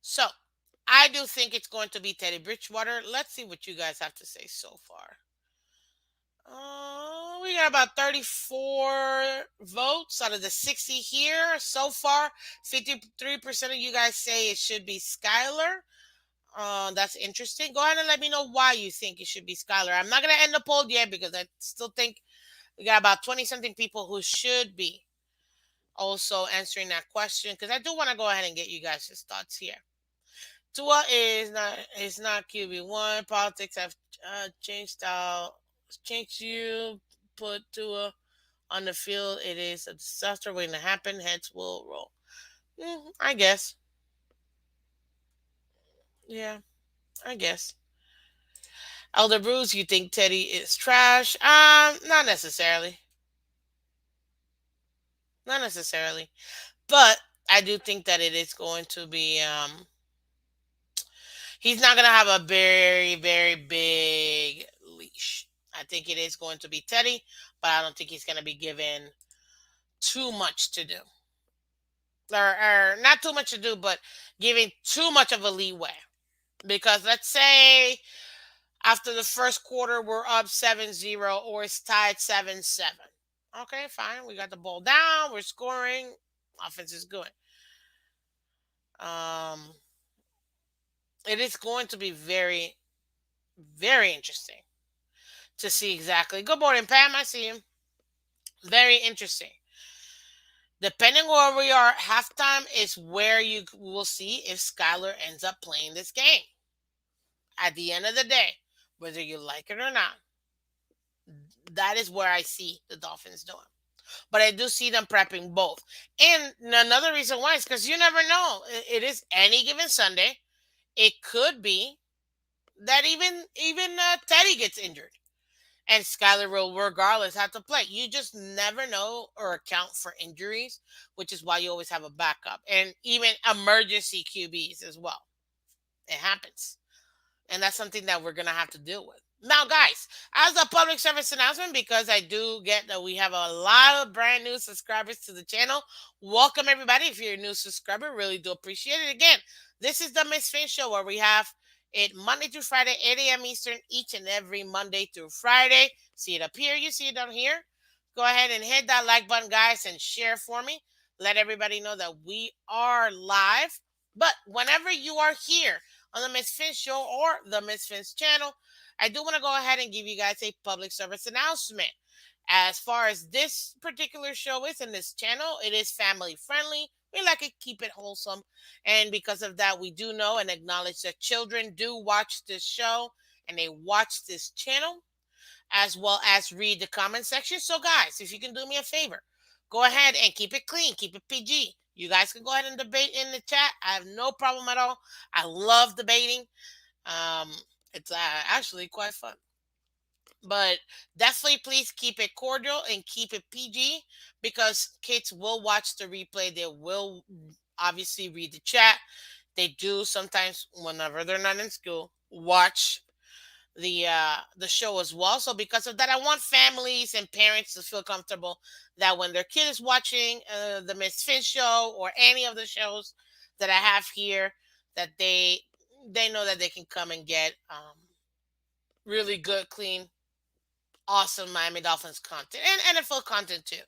So, I do think it's going to be Teddy Bridgewater. Let's see what you guys have to say so far. We got about 34 votes out of the 60 here so far. 53% of you guys say it should be Skylar. That's interesting. Go ahead and let me know why you think it should be Skylar. I'm not going to end the poll yet because I still think we got about 20 something people who should be also answering that question because I do want to go ahead and get you guys' thoughts here. Tua is not QB1. Politics have changed you. Put Tua on the field. It is a disaster waiting to happen. Heads will roll. I guess. Yeah, I guess. Elder Bruce, you think Teddy is trash? Not necessarily. Not necessarily. But I do think that it is going to be he's not going to have a very, very big leash. I think it is going to be Teddy, but I don't think he's going to be given too much to do. Or not too much to do, but giving too much of a leeway. Because let's say after the first quarter we're up 7-0 or it's tied 7-7. Okay, fine. We got the ball down. We're scoring. Offense is good. It is going to be very, very interesting to see exactly. Good morning, Pam. I see you. Very interesting. Depending where we are at halftime is where you will see if Skylar ends up playing this game. At the end of the day, whether you like it or not, that is where I see the Dolphins doing. but I do see them prepping both. And another reason why is because you never know. It is any given Sunday. It could be that even Teddy gets injured and Skylar will regardless have to play. You just never know or account for injuries, which is why you always have a backup and even emergency QBs as well. It happens. And that's something that we're gonna have to deal with. Now, guys, as a public service announcement, because I do get that we have a lot of brand new subscribers to the channel. Welcome everybody. If you're a new subscriber, really do appreciate it. Again, this is the Miss Finn Show where we have it Monday through Friday, 8 a.m. Eastern, each and every Monday through Friday. See it up here, you see it down here. Go ahead and hit that like button, guys, and share for me. Let everybody know that we are live. But whenever you are here on the Miss Finn Show or the Miss Finn's channel, I do want to go ahead and give you guys a public service announcement. As far as this particular show is in this channel, it is family friendly. We like to keep it wholesome. And because of that, we do know and acknowledge that children do watch this show and they watch this channel as well as read the comment section. So, guys, if you can do me a favor, go ahead and keep it clean, keep it PG. You guys can go ahead and debate in the chat. I have no problem at all. I love debating. Um, it's actually quite fun. But definitely please keep it cordial and keep it PG because kids will watch the replay. They will obviously read the chat. They do sometimes, whenever they're not in school, watch the show as well. So because of that, I want families and parents to feel comfortable that when their kid is watching the Miss Finn show or any of the shows that I have here, that they know that they can come and get really good, clean, awesome Miami Dolphins content and NFL content too,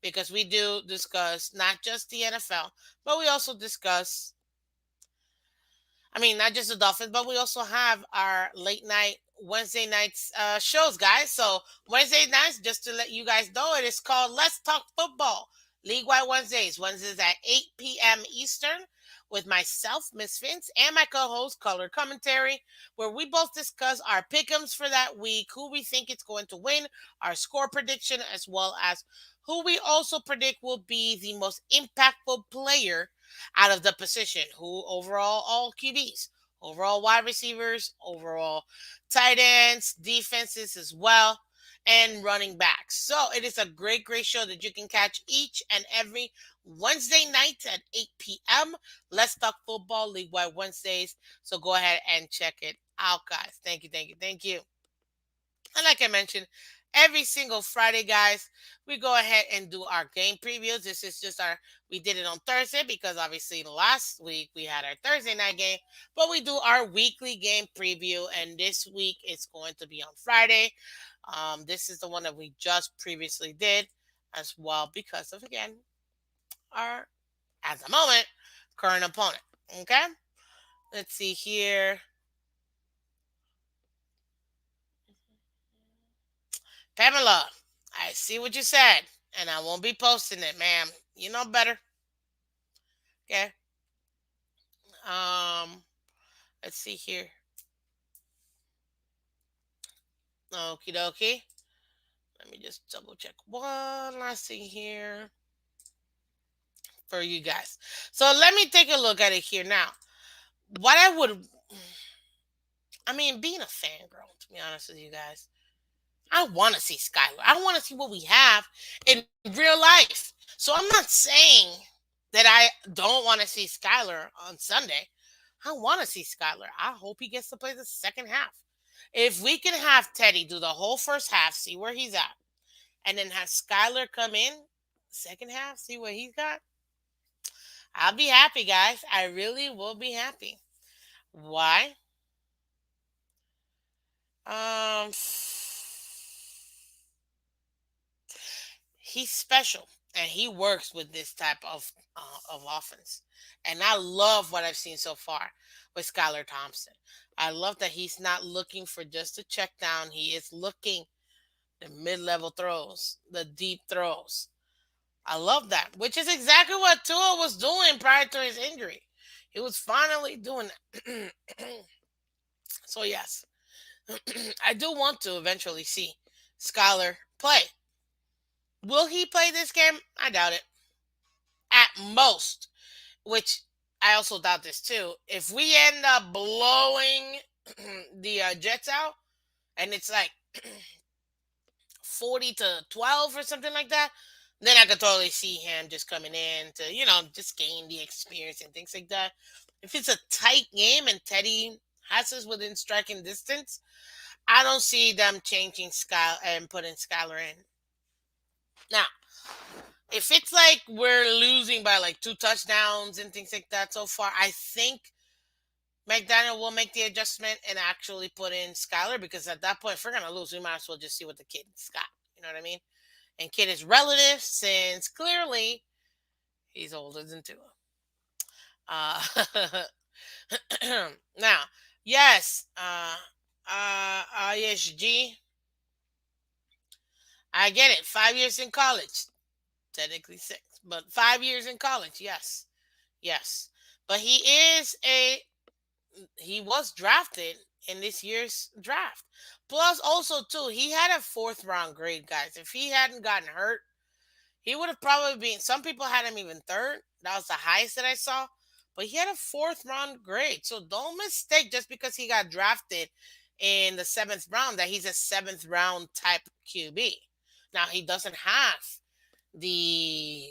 because we do discuss not just the NFL, but we also discuss not just the Dolphins, but we also have our late night Wednesday nights shows, guys. So Wednesday nights, just to let you guys know, it is called Let's Talk Football. League Wide Wednesdays. Wednesdays at 8 p.m. Eastern with myself, Miss Phins, and my co-host, Color Commentary, where we both discuss our pick'ems for that week, who we think is going to win, our score prediction, as well as who we also predict will be the most impactful player out of the position. Who overall, all QBs, overall wide receivers, overall tight ends, defenses as well, and running backs. So it is a great, great show that you can catch each and every Wednesday night at 8 p.m. Let's Talk Football League Wide Wednesdays. So go ahead and check it out, guys. Thank you, thank you, thank you. And like I mentioned, every single Friday, guys, we go ahead and do our game previews. This is just we did it on Thursday because obviously last week we had our Thursday night game, but we do our weekly game preview. And this week it's going to be on Friday. This is the one that we just previously did as well because of, again, our, at the moment, current opponent. Okay? Let's see here. Pamela, I see what you said, and I won't be posting it, ma'am. You know better. Okay. Um, let's see here. Okie dokie. Let me just double check one last thing here for you guys. So let me take a look at it here now. What being a fangirl, to be honest with you guys, I want to see Skylar. I want to see what we have in real life. So I'm not saying that I don't want to see Skylar on Sunday. I want to see Skylar. I hope he gets to play the second half. If we can have Teddy do the whole first half, see where he's at, and then have Skylar come in second half, see what he's got, I'll be happy, guys. I really will be happy. Why? Um, he's special and he works with this type of offense. And I love what I've seen so far with Skylar Thompson. I love that he's not looking for just a check down. He is looking the mid-level throws, the deep throws. I love that, which is exactly what Tua was doing prior to his injury. He was finally doing that. So yes, I do want to eventually see Skylar play. Will he play this game? I doubt it. At most, which I also doubt this too. If we end up blowing the Jets out, and it's like 40-12 or something like that, then I could totally see him just coming in to, just gain the experience and things like that. If it's a tight game and Teddy has us within striking distance, I don't see them changing Sky and putting Skylar in. Now, if it's like we're losing by like 2 touchdowns and things like that so far, I think McDaniel will make the adjustment and actually put in Skylar, because at that point, if we're gonna lose, we might as well just see what the kid's got. You know what I mean? And kid is relative, since clearly he's older than Tua. Uh, now, yes, ISG, I get it. 5 years in college, technically 6, but 5 years in college, yes, yes. But he was drafted in this year's draft. Plus, also too, he had a fourth round grade, guys. If he hadn't gotten hurt, he would have probably been. Some people had him even third. That was the highest that I saw. But he had a fourth round grade. So don't mistake just because he got drafted in the seventh round that he's a seventh round type QB. Now, he doesn't have the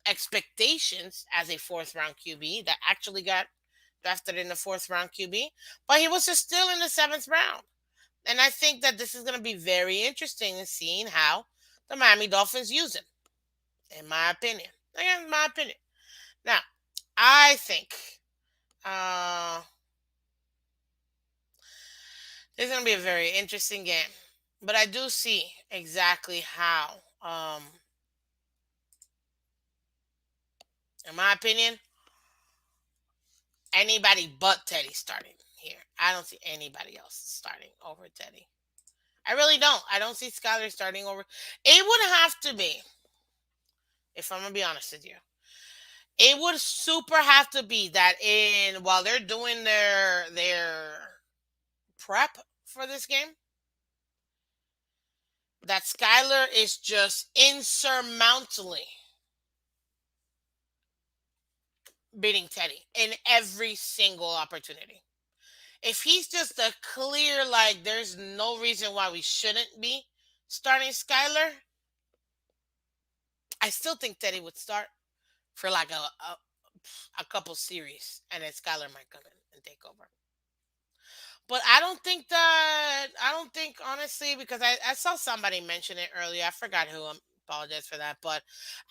expectations as a fourth round QB that actually got drafted in the fourth round QB, but he was just still in the seventh round. And I think that this is going to be very interesting in seeing how the Miami Dolphins use him, in my opinion. Again, in my opinion. Now, I think uh, this is going to be a very interesting game, but I do see exactly how, in my opinion, anybody but Teddy starting here. I don't see anybody else starting over Teddy. I really don't. I don't see Skylar starting over. It would have to be, if I'm gonna be honest with you, it would super have to be that in while they're doing their prep for this game, that Skylar is just insurmountably beating Teddy in every single opportunity. If he's just a clear, like, there's no reason why we shouldn't be starting Skylar, I still think Teddy would start for like a couple series, and then Skylar might come in and take over. But I don't think, honestly, because I saw somebody mention it earlier. I forgot who. I apologize for that. But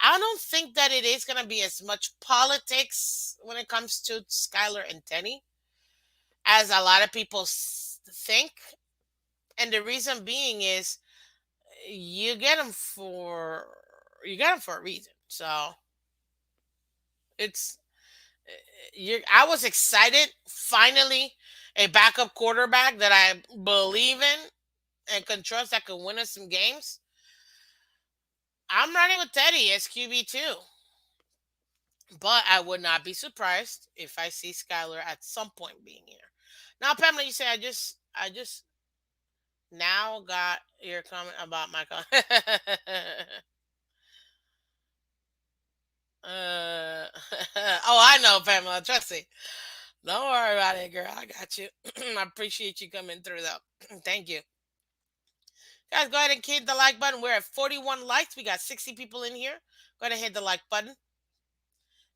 I don't think that it is going to be as much politics when it comes to Skylar and Teddy as a lot of people think. And the reason being is you get them for a reason. So it's I was excited, finally a backup quarterback that I believe in and can trust that can win us some games. I'm running with Teddy as QB2, but I would not be surprised if I see Skylar at some point being here. Now, Pamela, you say I just now got your comment about my uh, oh, I know, Pamela. Trust me. Don't worry about it, girl. I got you. I appreciate you coming through, though. Thank you. Guys, go ahead and hit the like button. We're at 41 likes. We got 60 people in here. Go ahead and hit the like button.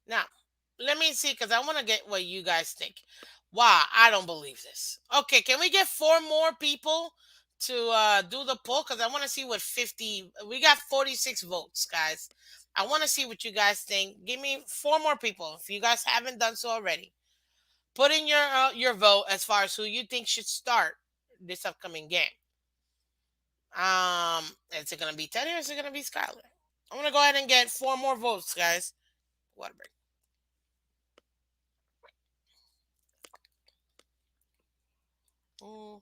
Now, let me see, because I want to get what you guys think. Wow, I don't believe this. Okay, can we get 4 more people to do the poll? Because I want to see what 50... We got 46 votes, guys. I want to see what you guys think. Give me 4 more people if you guys haven't done so already. Put in your vote as far as who you think should start this upcoming game. Is it gonna be Teddy or is it gonna be Skylar? I'm gonna go ahead and get 4 more votes, guys. Water break. Mm.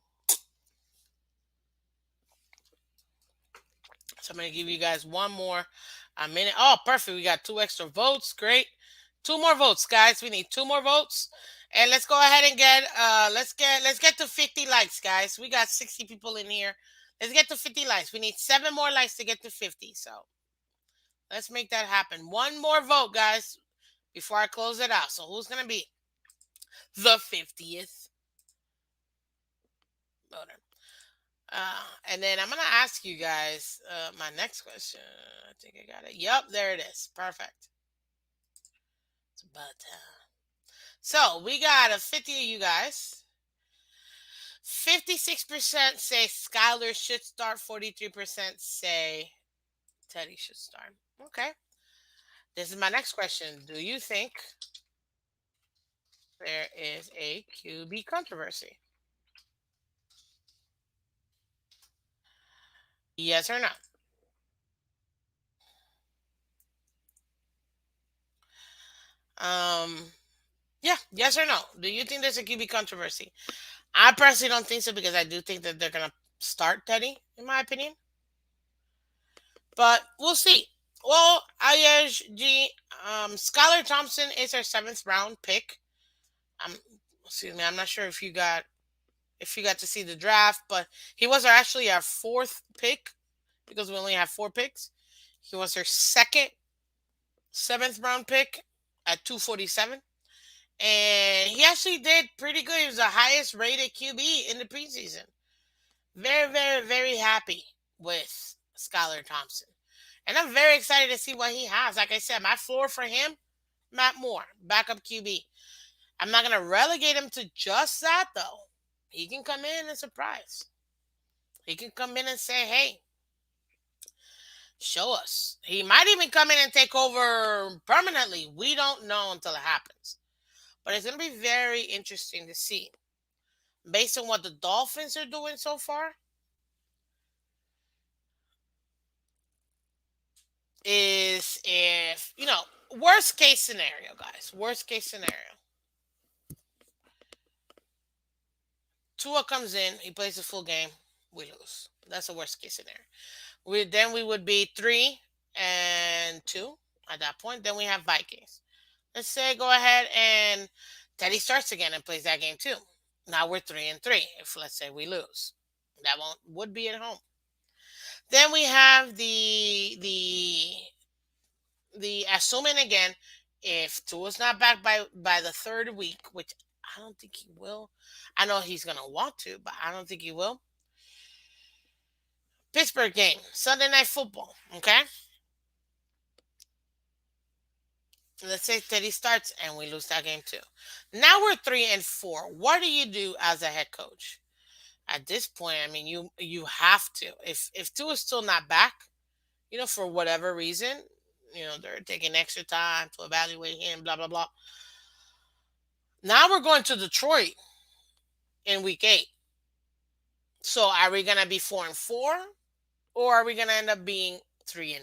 So I'm gonna give you guys one more a minute. Oh, perfect. We got 2 extra votes. Great. 2 more votes, guys. We need 2 more votes. And let's go ahead and get let's get to 50 likes, guys. We got 60 people in here. Let's get to 50 likes. We need 7 more likes to get to 50. So Let's make that happen. One more vote, guys, before I close it out. So who's gonna be the 50th voter? And then I'm gonna ask you guys my next question. I think I got it. Yep, there it is. Perfect. It's about time. So we got a 50 of you guys. 56% say Skylar should start. 43% say Teddy should start. Okay. This is my next question. Do you think there is a QB controversy? Yes or no? Um, yeah, yes or no? Do you think there's a QB controversy? I personally don't think so because I do think that they're gonna start Teddy, in my opinion. But we'll see. Well, Ayej G, Skylar Thompson is our seventh round pick. I'm excuse me, I'm not sure if you got to see the draft, but he was actually our fourth pick because we only have four picks. He was our second seventh round pick at 247. And he actually did pretty good. He was the highest rated QB in the preseason. Very, very, very happy with Skylar Thompson. And I'm very excited to see what he has. Like I said, my floor for him, Matt Moore, backup QB. I'm not going to relegate him to just that, though. He can come in and surprise. He can come in and say, hey, show us. He might even come in and take over permanently. We don't know until it happens. But it's going to be very interesting to see. Based on what the Dolphins are doing so far, is if, worst case scenario, guys, worst case scenario. Tua comes in, he plays the full game, we lose. That's the worst case scenario. We would be 3-2 at that point. Then we have Vikings. Let's say go ahead and Teddy starts again and plays that game too. Now we're 3-3. If let's say we lose, that won't would be at home. Then we have the assuming again, if Tua's not back by the third week, which I don't think he will. I know he's gonna want to, but I don't think he will. Pittsburgh game, Sunday night football. Okay, let's say Teddy starts and we lose that game too. Now we're 3-4. What do you do as a head coach? At this point, I mean, you have to. If Tua's still not back, for whatever reason, they're taking extra time to evaluate him, blah blah blah. Now we're going to Detroit in week 8. So are we gonna be 4-4, or are we gonna end up being 3-5?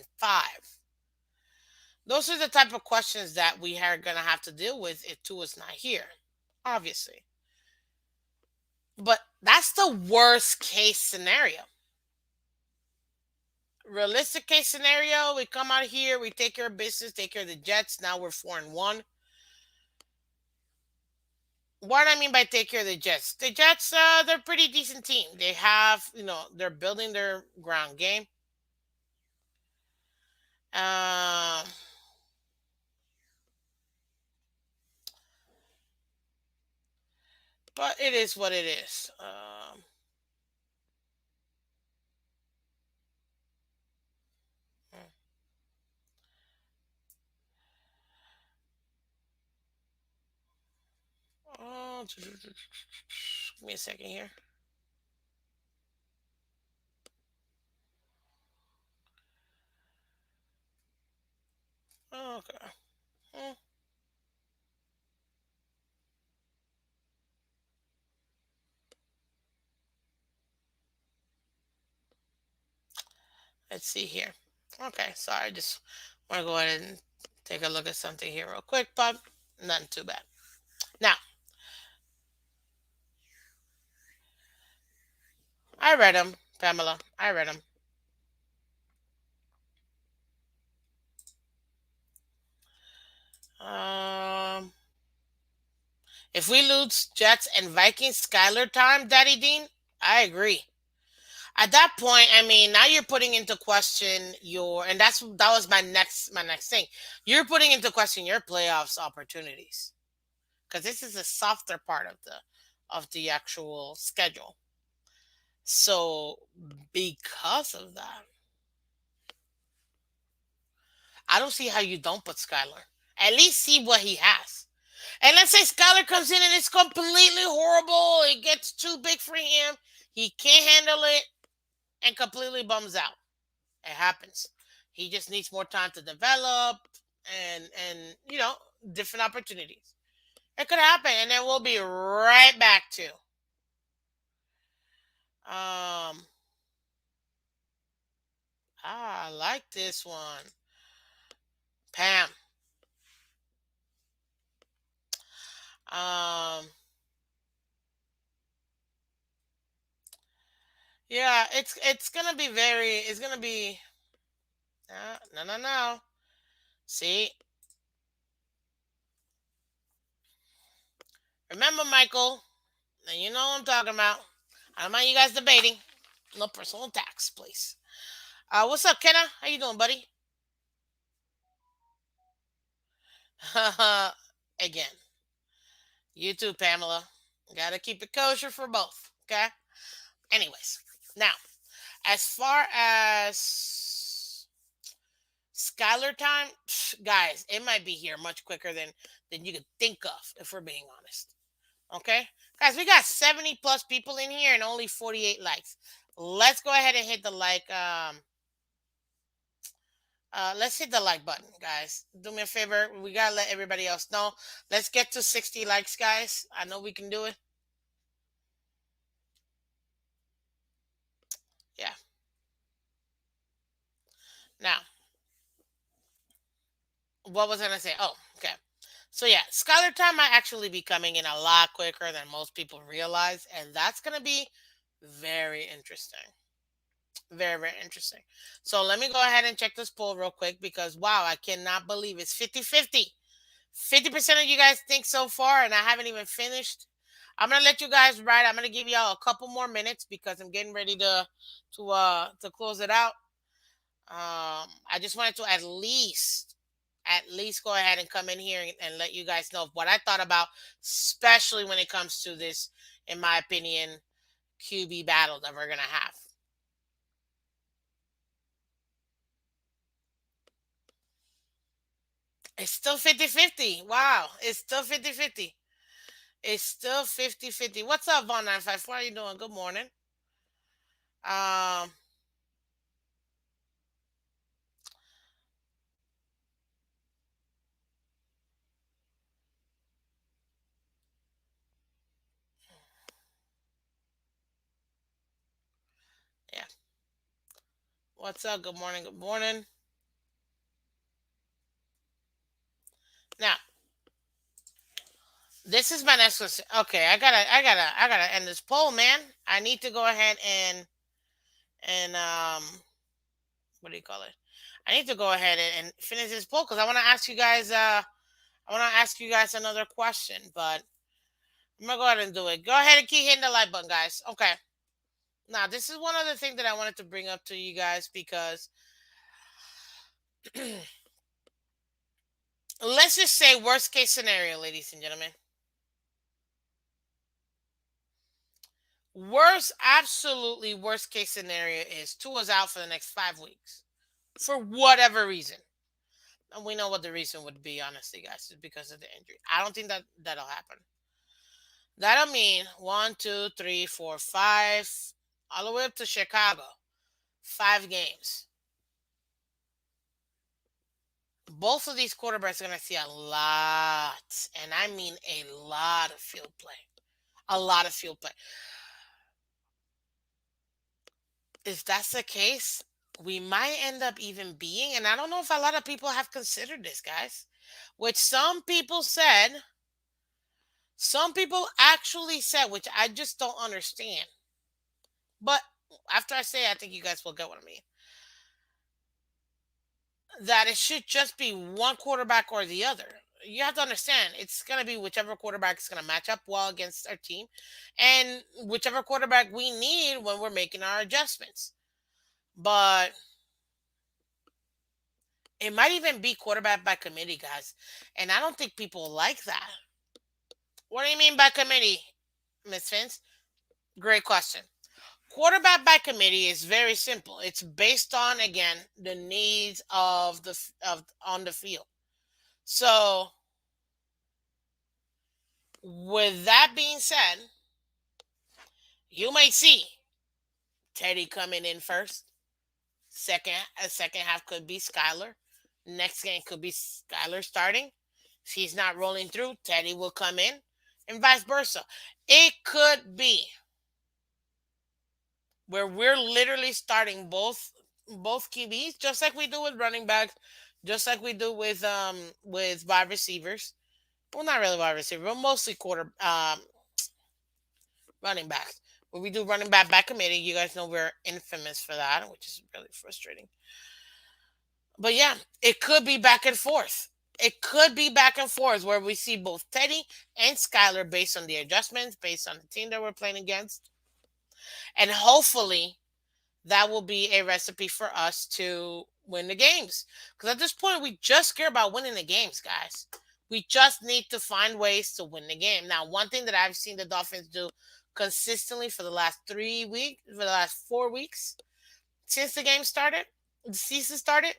Those are the type of questions that we are gonna have to deal with if Tua's not here, obviously. But that's the worst case scenario. Realistic case scenario, we come out here, we take care of business, take care of the Jets. Now we're 4-1. What I mean by take care of the Jets, they're a pretty decent team. They have, they're building their ground game. Um, but it is what it is. Oh, give me a second here. Okay. Hmm. Let's see here. Okay, sorry. Just want to go ahead and take a look at something here real quick, but nothing too bad. Now, I read them, Pamela. I read them. Um, if we lose Jets and Vikings Skyler time, Daddy Dean, I agree. At that point, I mean, now you're putting into question and that was my next thing. You're putting into question your playoffs opportunities because this is a softer part of the actual schedule. So because of that, I don't see how you don't put Skylar. At least see what he has. And let's say Skylar comes in and it's completely horrible. It gets too big for him. He can't handle it and completely bums out. It happens. He just needs more time to develop and different opportunities. It could happen, and then we'll be right back to um. I like this one, Pam. Um, yeah, it's gonna be very. It's gonna be no, no, no. See, remember, Michael, and you know what I'm talking about. I don't mind you guys debating. No personal attacks, please. What's up, Kenna? How you doing, buddy? Again, you too, Pamela. Gotta keep it kosher for both. Okay. Anyways, now as far as Skylar time, guys, it might be here much quicker than you could think of, if we're being honest. Okay, guys, we got 70 plus people in here and only 48 likes. Let's go ahead and hit the like. Let's hit the like button, guys. Do me a favor. We gotta let everybody else know. Let's get to 60 likes, guys. I know we can do it. Yeah. Now, what was I gonna say? Oh, okay. So yeah, Scholar Time might actually be coming in a lot quicker than most people realize, and that's gonna be very interesting. Very, very interesting. So let me go ahead and check this poll real quick because wow, I cannot believe it's 50-50. 50% of you guys think so far, and I haven't even finished. I'm gonna let you guys ride. I'm gonna give y'all a couple more minutes because I'm getting ready to close it out. I just wanted to at least go ahead and come in here and let you guys know what I thought about, especially when it comes to this, in my opinion, QB battle that we're gonna have. It's still 50-50. Wow. It's still 50-50. It's still 50-50. What's up, Von 954? How you doing? Good morning. Um, yeah. What's up? Good morning. Good morning. Now, this is my next question. Okay, I gotta end this poll, man. I need to go ahead and what do you call it? I need to go ahead and finish this poll because I want to ask you guys. I want to ask you guys another question, but I'm gonna go ahead and do it. Go ahead and keep hitting the like button, guys. Okay. Now, this is one other thing that I wanted to bring up to you guys because let's just say worst case scenario, ladies and gentlemen. Absolutely worst case scenario is Tua's out for the next 5 weeks for whatever reason. And we know what the reason would be, honestly, guys, is because of the injury. I don't think that'll happen. That'll mean one, two, three, four, five, all the way up to Chicago, 5 games. Both of these quarterbacks are going to see a lot, and I mean a lot of field play. A lot of field play. If that's the case, we might end up even being, and I don't know if a lot of people have considered this, guys, which some people actually said, which I just don't understand. But after I say it, I think you guys will get what I mean. That it should just be one quarterback or the other. you have to understand it's going to be whichever quarterback is going to match up well against our team and whichever quarterback we need when we're making our adjustments. But it might even be quarterback by committee, guys. And I don't think people like that. What do you mean by committee, Miss Fins? Great question. Quarterback by committee is very simple. It's based on, again, the needs of of on the field. So, with that being said, you might see Teddy coming in first. A second half could be Skylar. Next game could be Skylar starting. If he's not rolling through, Teddy will come in, and vice versa. It could be where we're literally starting both QBs, just like we do with running backs, just like we do with wide receivers. Well, not really wide receiver, but mostly quarter running backs. When we do running back by committee, you guys know we're infamous for that, which is really frustrating. But yeah, it could be back and forth. It could be back and forth where we see both Teddy and Skylar based on the adjustments, based on the team that we're playing against. And hopefully that will be a recipe for us to win the games. Because at this point, we just care about winning the games, guys. We just need to find ways to win the game. Now, one thing that I've seen the Dolphins do consistently for the last 3 weeks, for the last 4 weeks, since the season started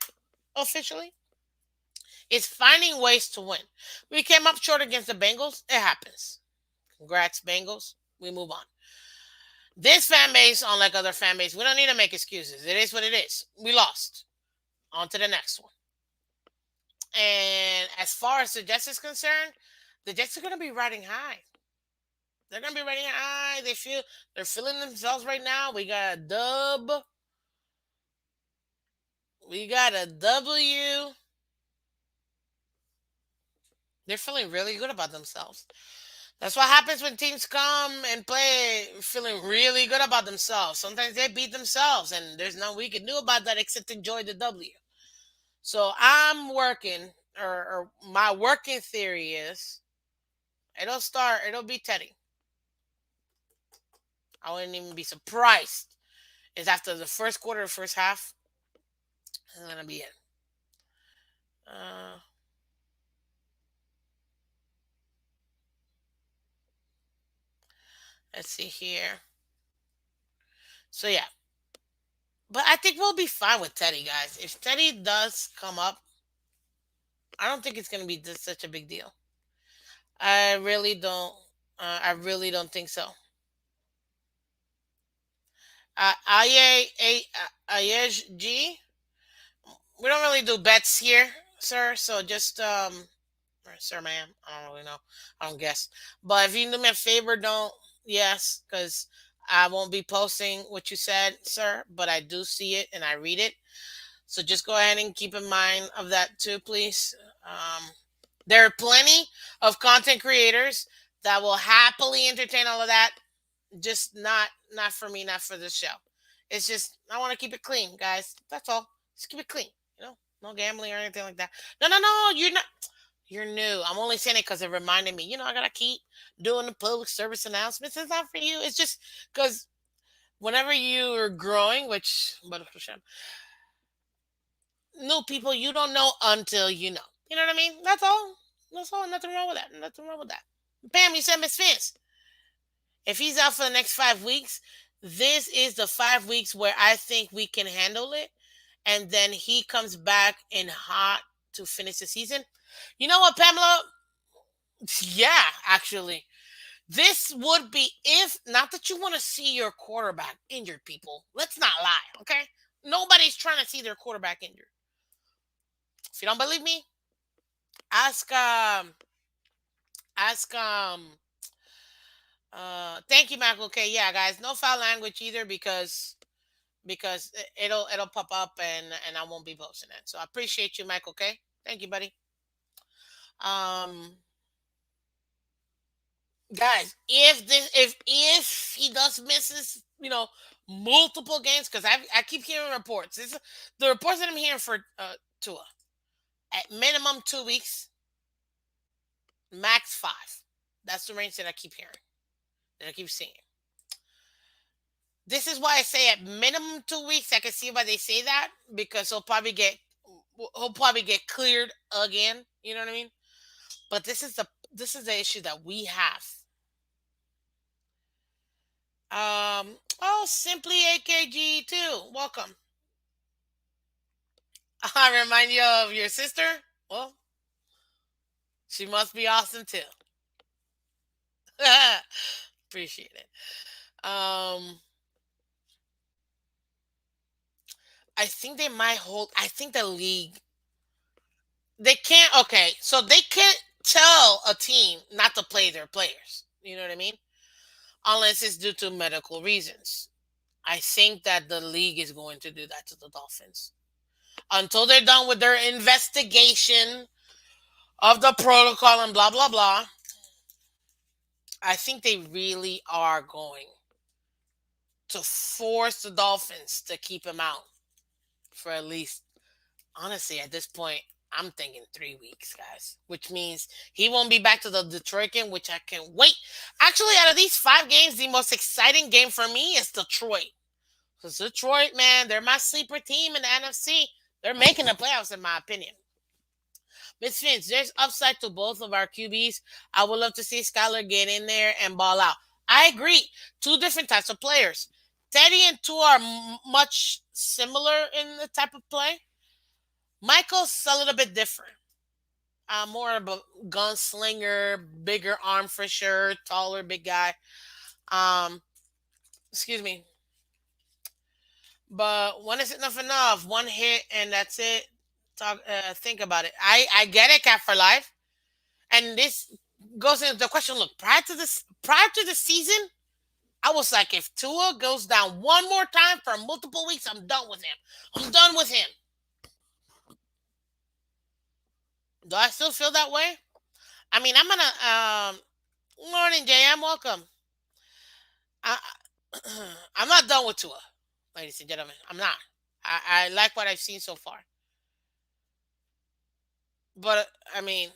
officially, is finding ways to win. We came up short against the Bengals. It happens. Congrats, Bengals. We move on. This fan base, unlike other fan base, we don't need to make excuses. It is what it is. We lost. On to the next one. And as far as the Jets is concerned, the Jets are going to be riding high. They're going to be riding high. They're feeling themselves right now. We got a dub. We got a W. They're feeling really good about themselves. That's what happens when teams come and play feeling really good about themselves. Sometimes they beat themselves, and there's nothing we can do about that except enjoy the W. So I'm working, or my working theory is it'll be Teddy. I wouldn't even be surprised. It's after the first quarter, first half. That's going to be it. Uh, let's see here. So yeah, but I think we'll be fine with Teddy, guys. If Teddy does come up, I don't think it's going to be such a big deal. I really don't. I really don't think so. Ayej G. We don't really do bets here, sir. So just or sir, ma'am. I don't really know. I don't guess. But if you do me a favor, don't. Yes, because I won't be posting what you said, sir. But I do see it and I read it. So just go ahead and keep in mind of that too, please. Um, there are plenty of content creators that will happily entertain all of that. Just not for me, not for this show. It's just I want to keep it clean, guys. That's all. Just keep it clean. No gambling or anything like that. No, no, no. You're not. You're new. I'm only saying it because it reminded me. I gotta keep doing the public service announcements. It's not for you. It's just because whenever you are growing, which new people you don't know until you know. You know what I mean? That's all. That's all. Nothing wrong with that. Nothing wrong with that. Bam, you said Miss Vince. If he's out for the next 5 weeks, this is the 5 weeks where I think we can handle it. And then he comes back in hot to finish the season. You know what, Pamela? Yeah, actually. This would be if not that you want to see your quarterback injured, people. Let's not lie, okay? Nobody's trying to see their quarterback injured. If you don't believe me, ask ask thank you, Mac. Okay, yeah, guys, no foul language either because it'll pop up and I won't be posting it. So I appreciate you, Mike. Okay, thank you, buddy. Um, guys, if he does misses, multiple games, because I keep hearing reports. The reports that I'm hearing for Tua at minimum 2 weeks. Max 5. That's the range that I keep hearing, that I keep seeing. This is why I say at minimum 2 weeks. I can see why they say that, because he'll probably get cleared again. You know what I mean? But this is the issue that we have. Oh, simply AKG too. Welcome. I remind you of your sister. Well, she must be awesome too. Appreciate it. I think they might hold. I think the league, they can't. Okay, so they can't tell a team not to play their players. You know what I mean? Unless it's due to medical reasons. I think that the league is going to do that to the Dolphins until they're done with their investigation of the protocol and blah blah blah. I think they really are going to force the Dolphins to keep him out for at least, honestly, at this point, I'm thinking 3 weeks, guys, which means he won't be back to the Detroit game, which I can wait. Actually, out of these 5 games, the most exciting game for me is Detroit. Because Detroit, man, they're my sleeper team in the NFC. They're making the playoffs, in my opinion. Miss Fins, there's upside to both of our QBs. I would love to see Skylar get in there and ball out. I agree. Two different types of players. Teddy and Tua are much similar in the type of play. Michael's a little bit different. More of a gunslinger, bigger arm for sure, taller, big guy. Um, excuse me. But when is enough enough? One hit and that's it. Think about it. I get it, Cat for life, and this goes into the question. Look, prior to the season, I was like, if Tua goes down one more time for multiple weeks, I'm done with him. I'm done with him. Do I still feel that way? I mean, I'm gonna. Morning, JM. Welcome. I, I'm not done with Tua, ladies and gentlemen. I'm not. I like what I've seen so far. But I mean,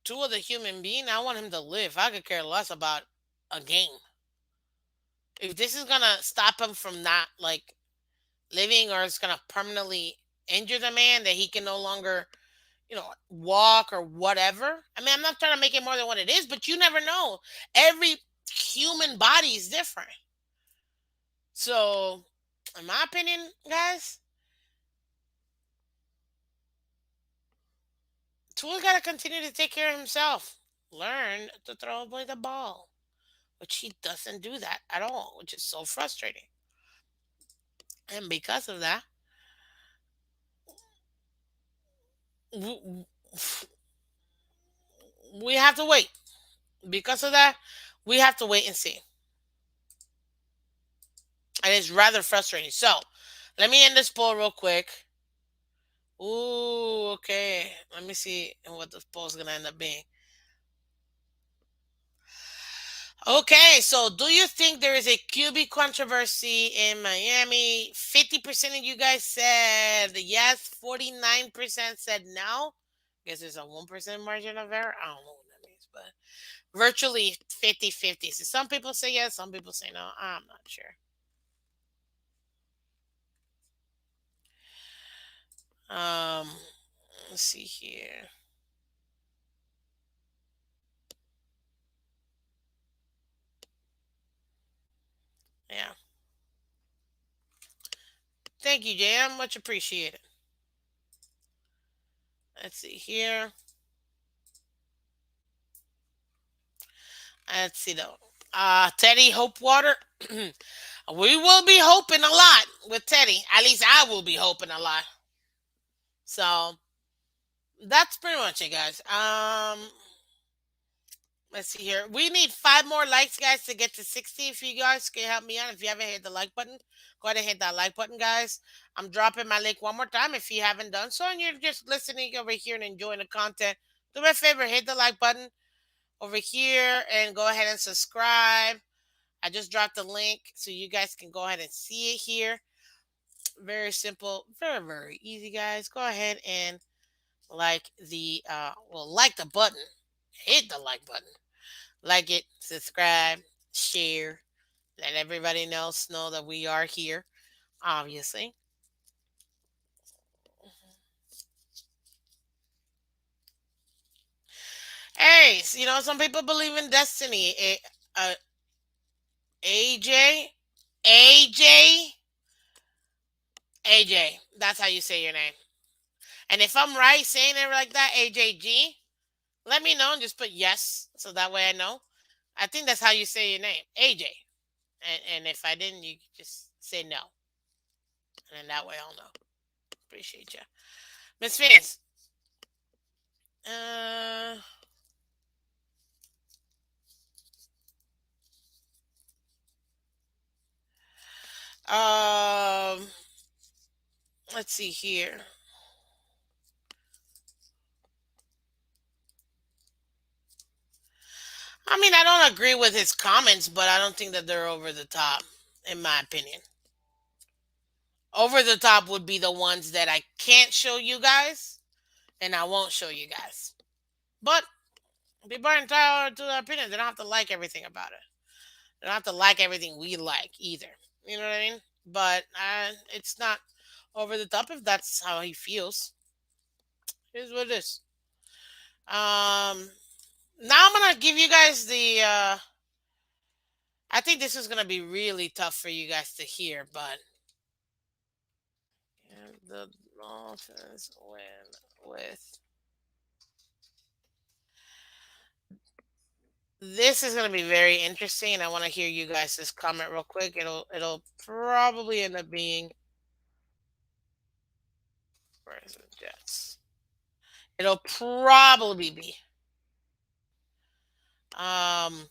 Tua the human being, I want him to live. I could care less about a game. If this is gonna stop him from not like living, or it's gonna permanently injure the man that he can no longer, walk or whatever. I mean, I'm not trying to make it more than what it is, but you never know. Every human body is different. So, in my opinion, guys, Tua got to continue to take care of himself. Learn to throw away the ball, which he doesn't do that at all, which is so frustrating. And because of that, w- we have to wait. Because of that, we have to wait and see. And it's rather frustrating. So, let me end this poll real quick. Ooh, okay. Let me see what the poll is going to end up being. Okay, so do you think there is a QB controversy in Miami? 50% of you guys said yes, 49% said no. Guess there's a 1% margin of error. I don't know what that means, but virtually 50-50. So some people say yes, some people say no. I'm not sure. Um, let's see here. Yeah. Thank you, Jam. Much appreciated. Let's see here. Let's see though. Teddy Hopewater. We will be hoping a lot with Teddy. At least I will be hoping a lot. So that's pretty much it, guys. Let's see here. We need 5 more likes, guys, to get to 60. If you guys can help me out, if you haven't hit the like button, go ahead and hit that like button, guys. I'm dropping my link one more time if you haven't done so, and you're just listening over here and enjoying the content. Do me a favor, hit the like button over here and go ahead and subscribe. I just dropped the link so you guys can go ahead and see it here. Very simple, very, very easy, guys. Go ahead and like the button hit the like button. Like it, subscribe, share, let everybody else know that we are here, obviously. Hey, some people believe in destiny. AJ, AJ, AJ. That's how you say your name. And if I'm right saying it like that, AJG, let me know and just put yes, so that way I know. I think that's how you say your name, AJ. And if I didn't, you could just say no, and then that way I'll know. Appreciate you, Miss Phins. Uh, um, let's see here. I mean, I don't agree with his comments, but I don't think that they're over the top, in my opinion. Over the top would be the ones that I can't show you guys, and I won't show you guys. But people are entitled to their opinions. They don't have to like everything about it. They don't have to like everything we like either. You know what I mean? But it's not over the top if that's how he feels. Here's what it is. Now I'm gonna give you guys the. I think this is gonna be really tough for you guys to hear, but and the Dolphins win with. This is gonna be very interesting, and I want to hear you guys just comment real quick. It'll probably end up being where's the Jets. It'll probably be um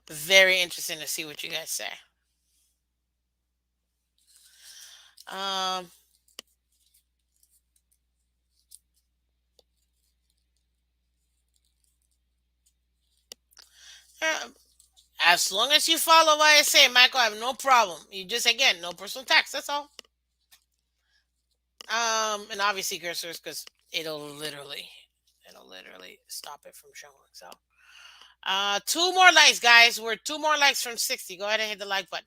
very interesting to see what you guys say. Um, uh, as long as you follow what I say, Michael, I have no problem. You just again no personal tax. That's all. And obviously cursors because it'll literally stop it from showing. So, two more likes, guys. We're two more likes from 60. Go ahead and hit the like button.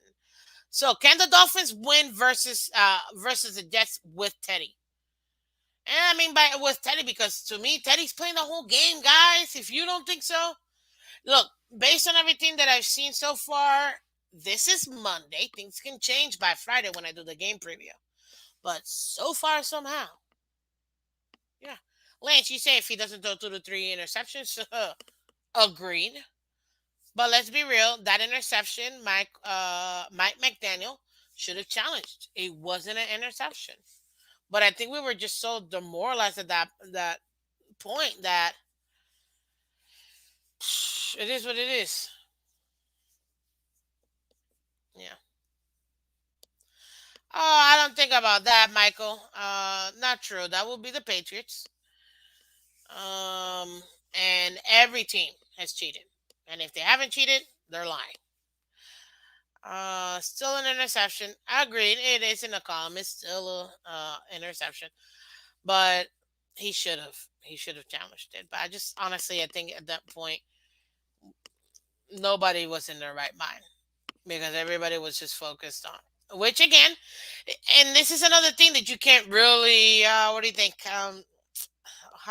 So, can the Dolphins win versus the Jets with Teddy? And I mean by with Teddy because to me, Teddy's playing the whole game, guys. If you don't think so, look. Based on everything that I've seen so far, this is Monday. Things can change by Friday when I do the game preview. But so far, somehow, yeah. Lance, you say if he doesn't throw 2 to 3 interceptions, agreed. But let's be real. That interception, Mike McDaniel should have challenged. It wasn't an interception. But I think we were just so demoralized at that point that it is what it is. Yeah. Oh, I don't think about that, Michael. Not true. That will be the Patriots. Um, and every team has cheated. And if they haven't cheated, they're lying. Still an interception. I agreed. It is in the column. It's still a interception, but he should have. He should have challenged it. But I just honestly, I think at that point, nobody was in their right mind because everybody was just focused on. Which again, and this is another thing that you can't really. What do you think? How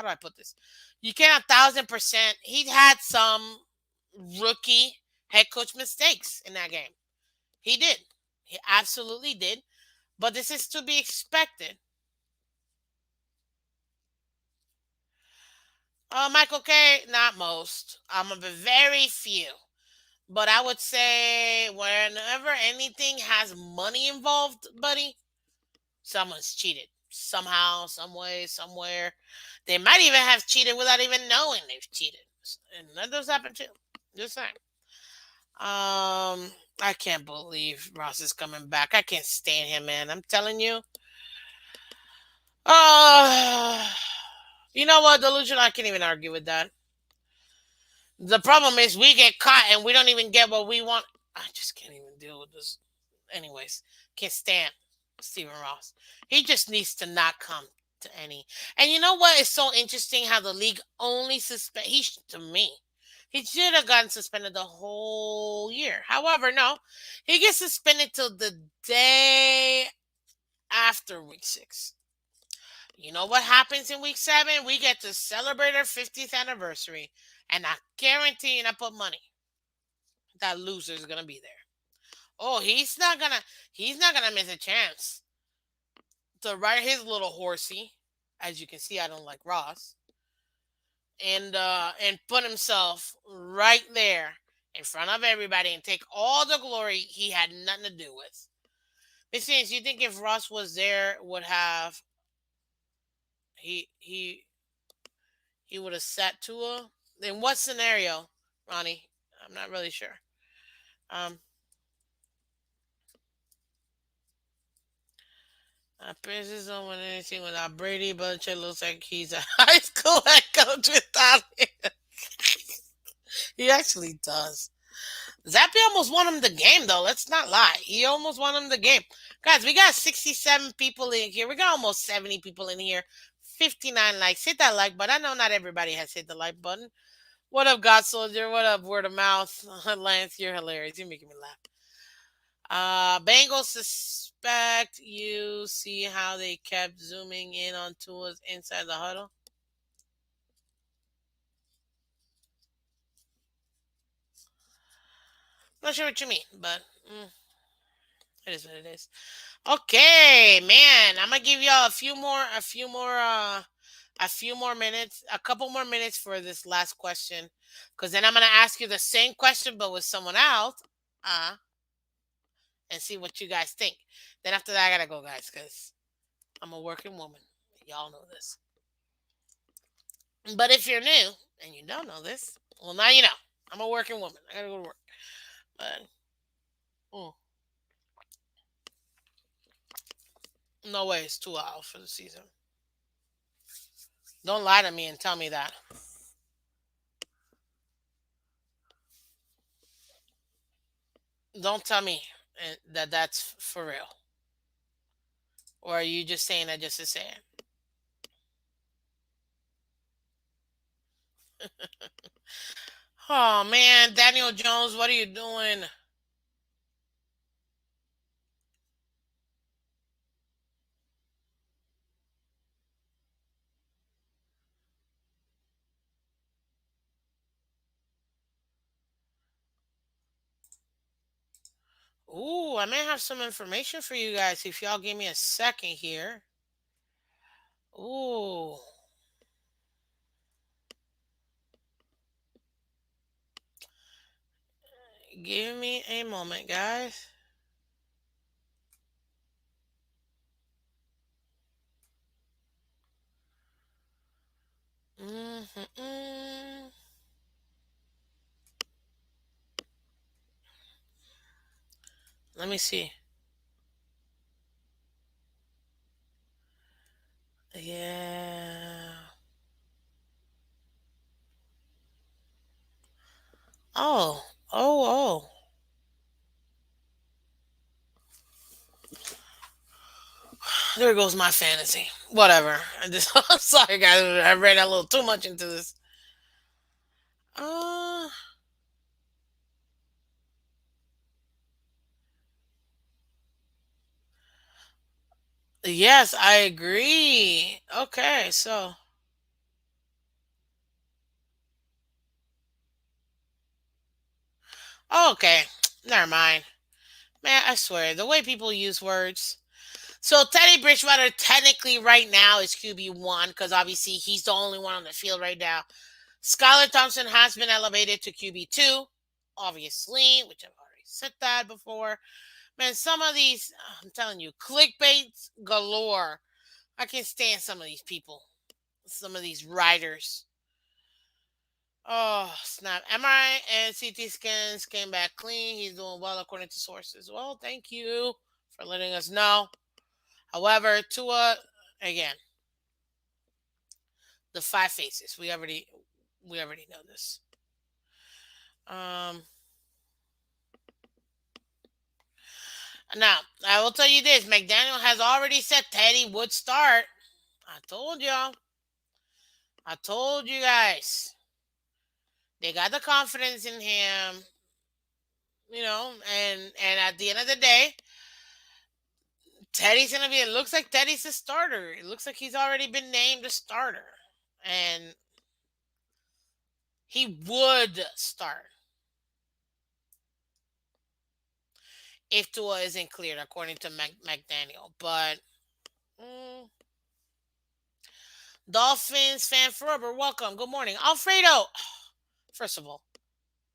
do I put this? You can't 1,000%. He had some rookie head coach mistakes in that game. He did. He absolutely did. But this is to be expected. Michael K, not most. I'm a very few. But I would say whenever anything has money involved, buddy, someone's cheated. Somehow, some way, somewhere. They might even have cheated without even knowing they've cheated. And that does happen too. Just saying. I can't believe Ross is coming back. I can't stand him, man. I'm telling you. Uh, you know what, delusion? I can't even argue with that. The problem is we get caught and we don't even get what we want. I just can't even deal with this. Anyways, can't stand. Stephen Ross. He just needs to not come to any. And you know what is so interesting? How the league only suspend. To me, he should have gotten suspended the whole year. However, no, he gets suspended till the day after week 6. You know what happens in week 7? We get to celebrate our 50th anniversary, and I guarantee, and I put money that loser is gonna be there. Oh, he's not gonna miss a chance to ride his little horsey. As you can see, I don't like Ross, and put himself right there in front of everybody and take all the glory he had nothing to do with. It seems you think if Ross was there, would have he he he would have sat Tua? In what scenario, Ronnie? I'm not really sure. Um, Princess don't win anything without Brady. Belichick looks like he's a high school head coach without him. He actually does. Zappy almost won him the game, though. Let's not lie. He almost won him the game. Guys, we got 67 people in here. We got almost 70 people in here. 59 likes. Hit that like button. I know not everybody has hit the like button. What up, God Soldier? What up, Word of Mouth? Lance, you're hilarious. You're making me laugh. Bengals suspect you see how they kept zooming in on Tua's inside the huddle. Not sure what you mean, but it is what it is. Okay, man. I'm gonna give y'all a few more minutes, a couple more minutes for this last question, because then I'm gonna ask you the same question but with someone else, uh, and see what you guys think. Then after that, I gotta go, guys, because I'm a working woman. Y'all know this. But if you're new and you don't know this, well, now you know. I'm a working woman. I gotta go to work. But mm, no way it's 2 hours for the season. Don't lie to me and tell me that. Don't tell me that that's for real. Or are you just saying that just to say it? Oh man, Daniel Jones, what are you doing? Ooh, I may have some information for you guys if y'all give me a second here. Ooh, give me a moment, guys. Mm-hmm. Let me see. Yeah. Oh, oh. There goes my fantasy. Whatever. I'm sorry, guys. I read a little too much into this. Uh, yes, I agree. Okay, so okay, never mind. Man, I swear the way people use words. So Teddy Bridgewater technically right now is QB1 because obviously he's the only one on the field right now. Skylar Thompson has been elevated to QB2, obviously, which I've already said that before. Man, some of these, I'm telling you, clickbaits galore. I can't stand some of these people, some of these writers. Oh, snap. MRI and CT scans came back clean. He's doing well according to sources. Well, thank you for letting us know. However, Tua, again, the five faces. We already know this. Um, Now, I will tell you this: McDaniel has already said Teddy would start. I told y'all. I told you guys. They got the confidence in him, and at the end of the day, Teddy's gonna be. It looks like Teddy's the starter. It looks like he's already been named a starter, and he would start if Tua isn't cleared, according to McDaniel. But mm, Dolphins fan forever, welcome. Good morning, Alfredo. First of all,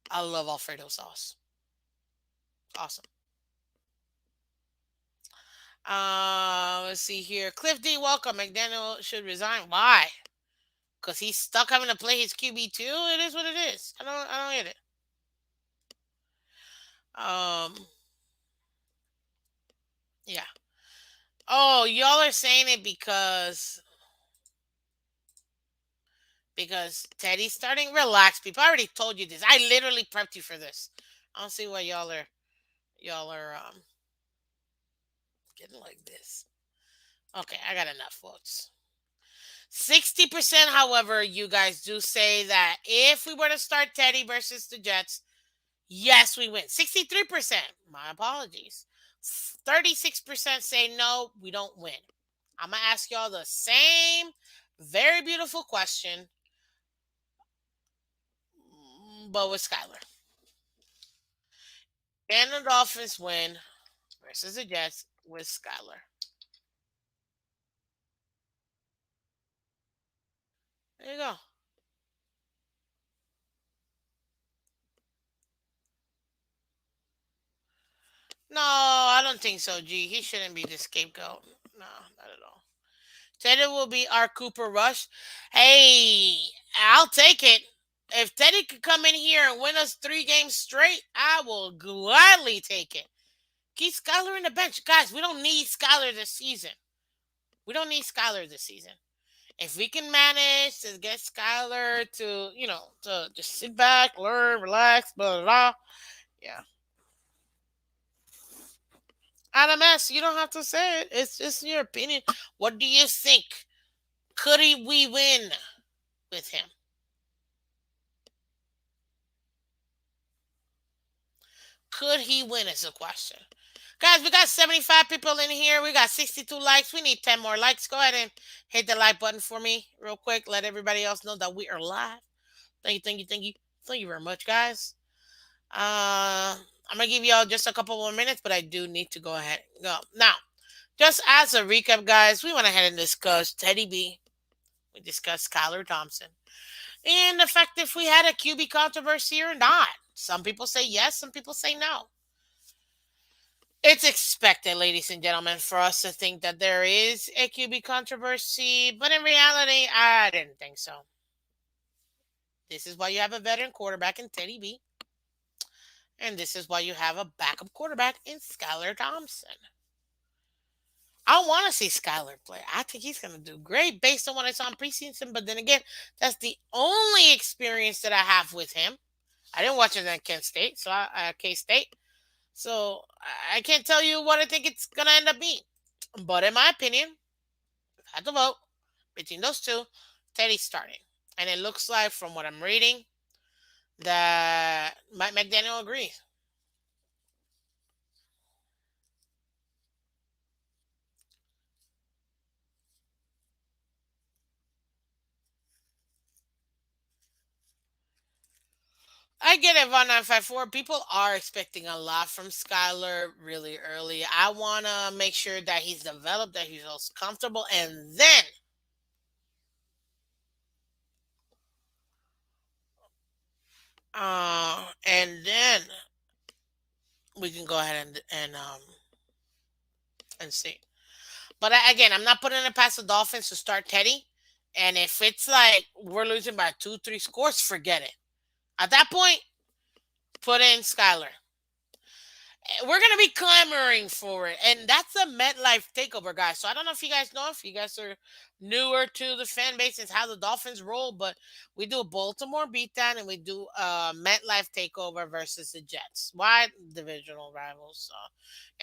I love Alfredo sauce. Awesome. Let's see here. Cliff D, welcome. McDaniel should resign. Why? Because he's stuck having to play his QB too. It is what it is. I don't get it. Um, yeah. Oh, y'all are saying it because Teddy's starting. Relax, people. I already told you this. I literally prepped you for this. I don't see why y'all are getting like this. Okay, I got enough votes. 60%, however, you guys do say that if we were to start Teddy versus the Jets, yes, we win. 63%. My apologies. 36% say no, we don't win. I'm going to ask y'all the same very beautiful question, but with Skylar. Can the Dolphins win versus the Jets with Skylar? There you go. No, I don't think so, G. He shouldn't be the scapegoat. No, not at all. Teddy will be our Cooper Rush. Hey, I'll take it. If Teddy could come in here and win us 3 games straight, I will gladly take it. Keep Skylar in the bench. Guys, we don't need Skylar this season. We don't need Skylar this season. If we can manage to get Skylar to just sit back, learn, relax, blah, blah, blah. Yeah. Adam S., you don't have to say it. It's just your opinion. What do you think? We win with him? Could he win is the question. Guys, we got 75 people in here. We got 62 likes. We need 10 more likes. Go ahead and hit the like button for me real quick. Let everybody else know that we are live. Thank you, thank you, thank you. Thank you very much, guys. I'm going to give y'all just a couple more minutes, but I do need to go ahead and go. Now, just as a recap, guys, we went ahead and discussed Teddy B. We discussed Skylar Thompson. And the fact if we had a QB controversy or not. Some people say yes, some people say no. It's expected, ladies and gentlemen, for us to think that there is a QB controversy, but in reality, I didn't think so. This is why you have a veteran quarterback in Teddy B. And this is why you have a backup quarterback in Skylar Thompson. I want to see Skylar play. I think he's going to do great based on what I saw in preseason. But then again, that's the only experience that I have with him. I didn't watch it at Kent State, K-State. So I can't tell you what I think it's going to end up being. But in my opinion, if I had to vote between those two, Teddy's starting. And it looks like, from what I'm reading, that Mike McDaniel agrees. I get it, Von 954. People are expecting a lot from Skyler really early. I want to make sure that he's developed, that he's also comfortable, and then we can go ahead and see. But again, I'm not putting it past the Dolphins to start Teddy. And if it's like we're losing by 2-3 scores, forget it. At that point, put in Skyler. we're gonna be clamoring for it, and that's a MetLife takeover, guys. So I don't know if you guys know, if you guys are newer to the fan base and how the Dolphins roll, but we do a Baltimore beatdown and we do a MetLife takeover versus the Jets. Why? Divisional rivals. So,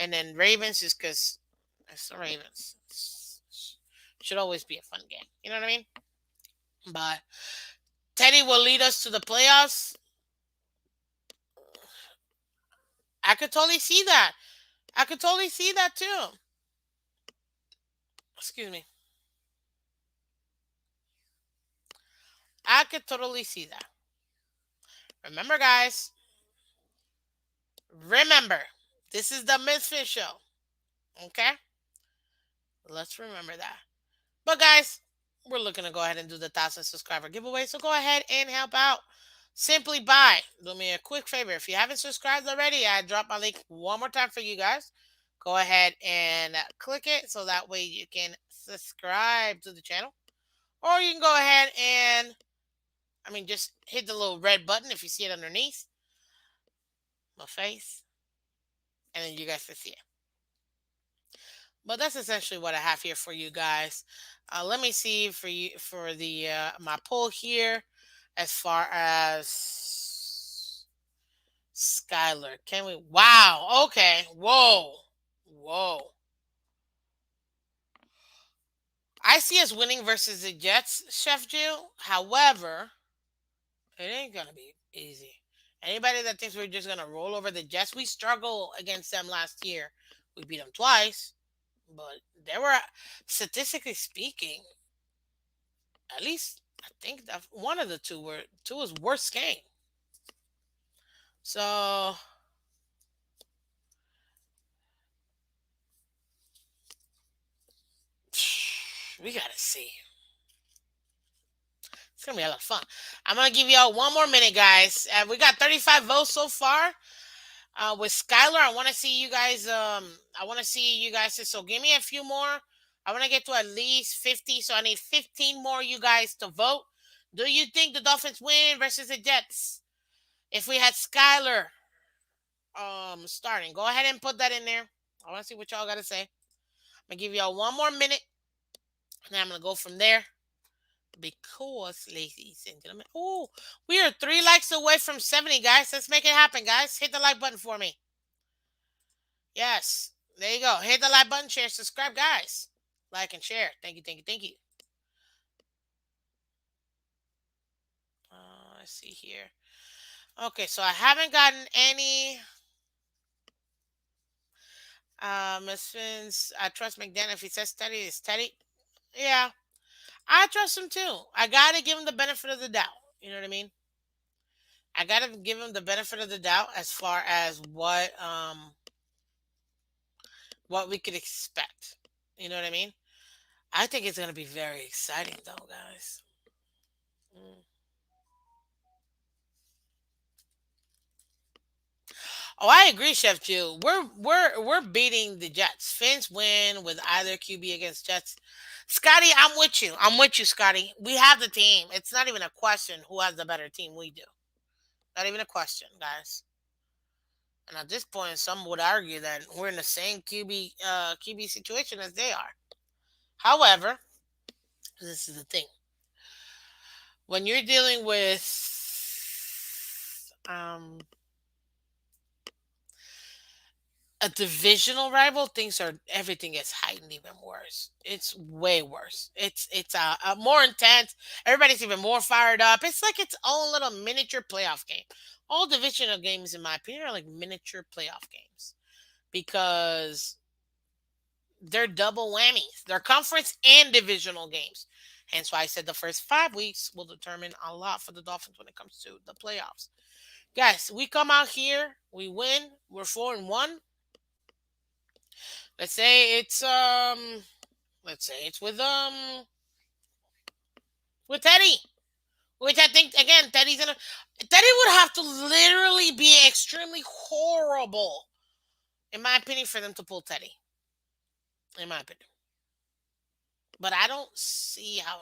and then Ravens is because it's the Ravens. Should always be a fun game. You know what I mean? But Teddy will lead us to the playoffs. I could totally see that. I could totally see that too. Excuse me. I could totally see that. Remember, guys, remember, this is the Misfit Show. Okay? Let's remember that. But, guys, we're looking to go ahead and do the 1,000 subscriber giveaway. So go ahead and help out. Simply by, do me a quick favor. If you haven't subscribed already, I dropped my link one more time for you guys. Go ahead and click it so that way you can subscribe to the channel. Or you can go ahead and, just hit the little red button if you see it underneath my face. And then you guys can see it. But that's essentially what I have here for you guys. Let me see for you for the my poll here, as far as Skylar. Can we? Wow. Okay. Whoa. Whoa. I see us winning versus the Jets, Chef Jill. However, it ain't gonna be easy. Anybody that thinks we're just gonna roll over the Jets, we struggled against them last year. We beat them twice. But there were, statistically speaking, at least I think that one of the two was worst game. So we gotta see. It's gonna be a lot of fun. I'm gonna give y'all one more minute, guys. We got 35 votes so far. With Skylar, I want to see you guys. I want to see you guys. So give me a few more. I want to get to at least 50. So I need 15 more you guys to vote. Do you think the Dolphins win versus the Jets? If we had Skylar starting, go ahead and put that in there. I want to see what y'all got to say. I'm gonna give y'all one more minute, and then I'm gonna go from there. Because, ladies and gentlemen, oh, we are 3 likes away from 70, guys. Let's make it happen, guys. Hit the like button for me. Yes. There you go. Hit the like button, share, subscribe, guys. Like and share. Thank you, thank you, thank you. Let's see here. Okay, so I haven't gotten any. Miss Phins, I trust McDaniel. If he says steady, it's steady. Yeah, I trust him too. I gotta give him the benefit of the doubt. You know what I mean? I gotta give him the benefit of the doubt as far as what we could expect. You know what I mean? I think it's gonna be very exciting, though, guys. Mm. Oh, I agree, Chef Jew. We're beating the Jets. Fins win with either QB against Jets. Scotty, I'm with you. I'm with you, Scotty. We have the team. It's not even a question who has the better team. We do. Not even a question, guys. And at this point, some would argue that we're in the same QB situation as they are. However, this is the thing: when you're dealing with a divisional rival, everything gets heightened even worse. It's way worse. It's a more intense. Everybody's even more fired up. It's like its own little miniature playoff game. All divisional games, in my opinion, are like miniature playoff games because they're double whammies. They're conference and divisional games. Hence why I said the first 5 weeks will determine a lot for the Dolphins when it comes to the playoffs. Guys, we come out here, we win, we're 4-1. Let's say it's with Teddy. Which I think again, Teddy would have to literally be extremely horrible, in my opinion, for them to pull Teddy. In my opinion. But I don't see how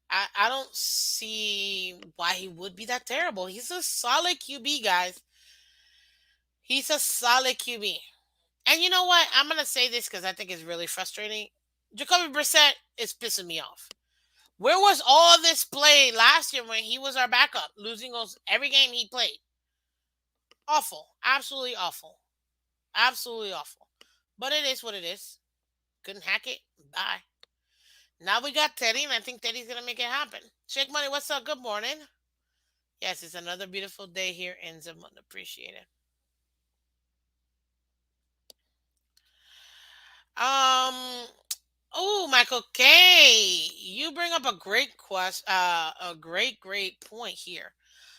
I don't see why he would be that terrible. He's a solid QB, guys. He's a solid QB. And you know what? I'm gonna say this because I think it's really frustrating. Jacoby Brissett is pissing me off. Where was all this play last year when he was our backup, losing us every game he played? Awful, absolutely awful, absolutely awful. But it is what it is. Couldn't hack it. Bye. Now we got Teddy, and I think Teddy's gonna make it happen. Shake Money, what's up? Good morning. Yes, it's another beautiful day here in Zamunda. Appreciate it. Um, Oh, Michael K, you bring up a great a great point here.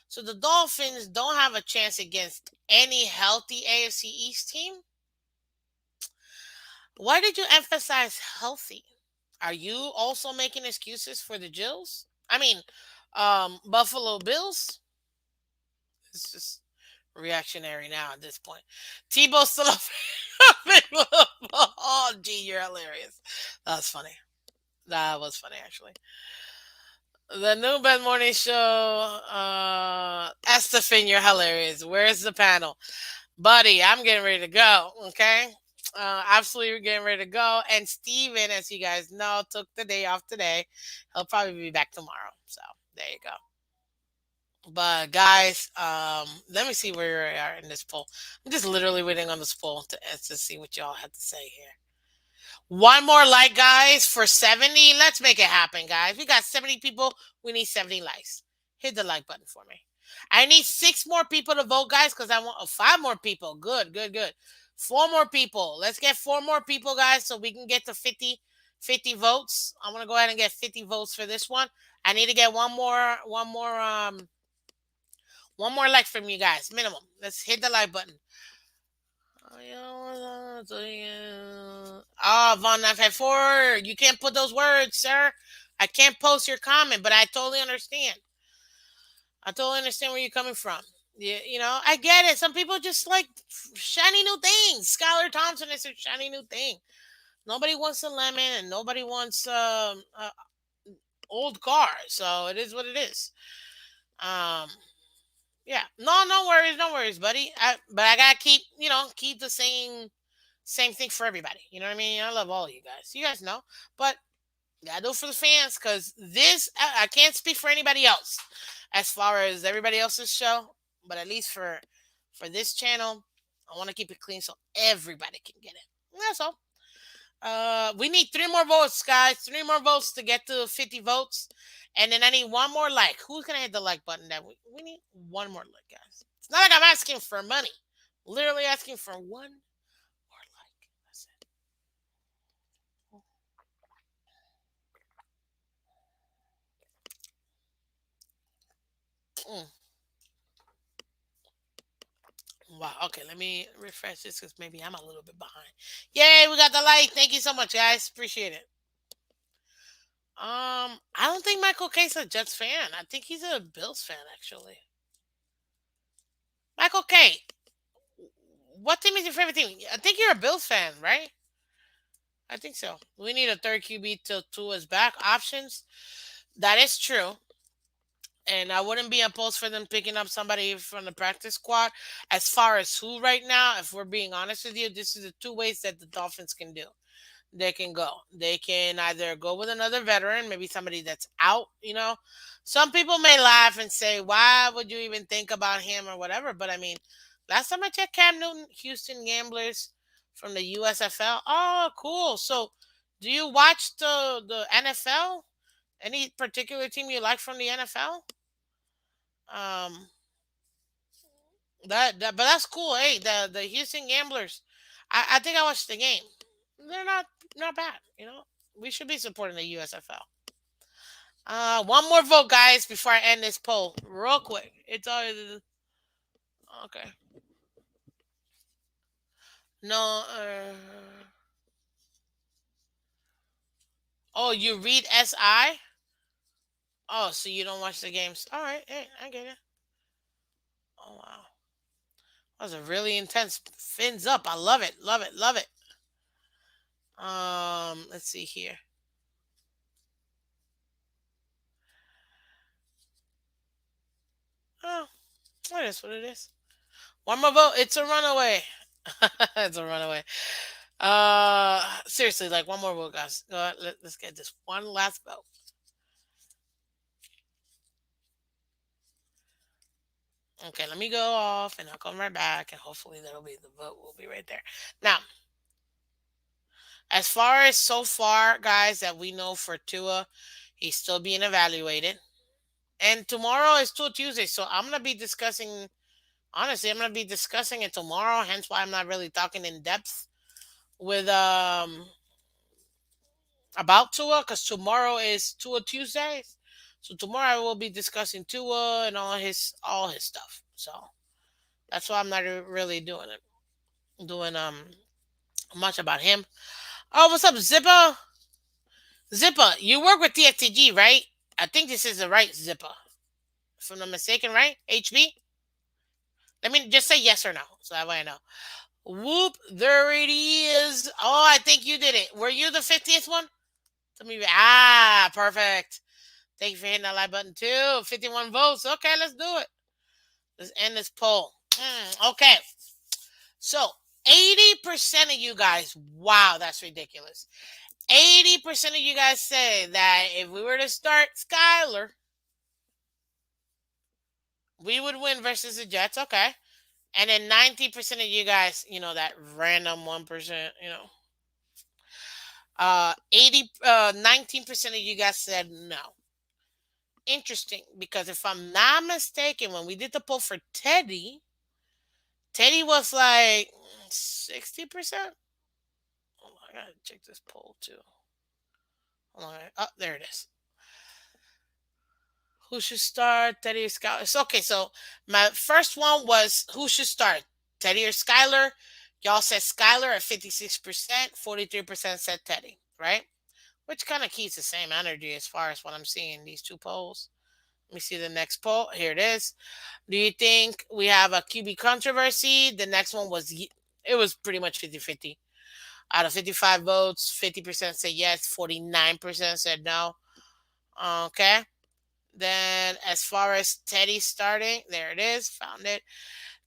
So the Dolphins don't have a chance against any healthy AFC East team. Why did you emphasize healthy? Are you also making excuses for the Jills? I mean, Buffalo Bills. It's just reactionary now at this point. Tebow still available. Oh, gee, you're hilarious. That was funny. That was funny, actually. The new Bad Morning Show. Estefan, you're hilarious. Where's the panel? Buddy, I'm getting ready to go. Okay. Absolutely getting ready to go. And Steven, as you guys know, took the day off today. He'll probably be back tomorrow. So there you go. But guys, let me see where we are in this poll. I'm just literally waiting on this poll to see what y'all have to say here. One more like, guys, for 70. Let's make it happen, guys. We got 70 people. We need 70 likes. Hit the like button for me. I need 6 more people to vote, guys, because I want 5 more people. Good, good, good. 4 more people. Let's get 4 more people, guys, so we can get to 50 votes. I'm gonna go ahead and get 50 votes for this one. I need to get one more like from you guys, minimum. Let's hit the like button. Oh, Von 954, you can't put those words, sir. I can't post your comment, but I totally understand. I totally understand where you're coming from. I get it. Some people just like shiny new things. Skylar Thompson is a shiny new thing. Nobody wants a lemon, and nobody wants old car. So it is what it is. Um, yeah. No, no worries, no worries, buddy. But I gotta keep the same thing for everybody. You know what I mean? I love all of you guys. You guys know, but gotta do it for the fans because I can't speak for anybody else as far as everybody else's show, but at least for this channel, I want to keep it clean so everybody can get it. That's all. We need 3 more votes, guys. 3 more votes to get to 50 votes, and then I need one more like. Who's gonna hit the like button? That we need one more like, guys. It's not like I'm asking for money. Literally asking for one more like. That's it. Mm. Wow. Okay, let me refresh this because maybe I'm a little bit behind. Yay, we got the like. Thank you so much, guys. Appreciate it. I don't think Michael K's a Jets fan. I think he's a Bills fan, actually. Michael K, what team is your favorite team? I think you're a Bills fan, right? I think so. We need a third QB till Tua is back. Options. That is true. And I wouldn't be opposed for them picking up somebody from the practice squad. As far as who right now, if we're being honest with you, this is the 2 ways that the Dolphins can do. They can go. They can either go with another veteran, maybe somebody that's out, Some people may laugh and say, why would you even think about him or whatever? But I mean, last time I checked Cam Newton, Houston Gamblers from the USFL. Oh, cool. So do you watch the NFL? Any particular team you like from the NFL? Um, but that's cool. Hey, the Houston Gamblers. I think I watched the game. They're not bad. We should be supporting the USFL. One more vote, guys, before I end this poll, real quick. It's always okay. No. Oh, you read SI? Oh, so you don't watch the games? All right. Hey, I get it. Oh wow, that was a really intense fins up. I love it. Love it. Love it. Let's see here. Oh, that is what it is. One more vote. It's a runaway. It's a runaway. Seriously, like one more vote, guys. Go ahead, let's get this one last vote. Okay, let me go off and I'll come right back and hopefully that'll be the vote will be right there. Now, as far as so far, guys, that we know for Tua, he's still being evaluated. And tomorrow is Tua Tuesday, so I'm gonna be discussing honestly, I'm gonna be discussing it tomorrow, hence why I'm not really talking in depth with about Tua, because tomorrow is Tua Tuesday. So tomorrow I will be discussing Tua and all his stuff. So that's why I'm not really doing much about him. Oh, what's up, Zipper? Zipper, you work with TFTG, right? I think this is the right Zipper, if I'm not mistaken, right? HB. Let me just say yes or no, so that way I know. Whoop! There it is. Oh, I think you did it. Were you the 50th one? Perfect. Thank you for hitting that like button too. 51 votes. Okay, let's do it. Let's end this poll. Okay. So 80% of you guys, wow, that's ridiculous. 80% of you guys say that if we were to start Skylar, we would win versus the Jets. Okay. And then 90% of you guys, that random 1%, 19% of you guys said no. Interesting, because if I'm not mistaken, when we did the poll for Teddy was like 60%. Hold on, I gotta check this poll too. Hold on. Oh, there it is. Who should start? Teddy or Skylar? So, okay, so my first one was who should start? Teddy or Skylar? Y'all said Skylar at 56%, 43% said Teddy, right? Which kind of keeps the same energy as far as what I'm seeing in these two polls. Let me see the next poll. Here it is. Do you think we have a QB controversy? The next one was it was pretty much 50-50. Out of 55 votes, 50% said yes, 49% said no. Okay. Then as far as Teddy starting, there it is. Found it.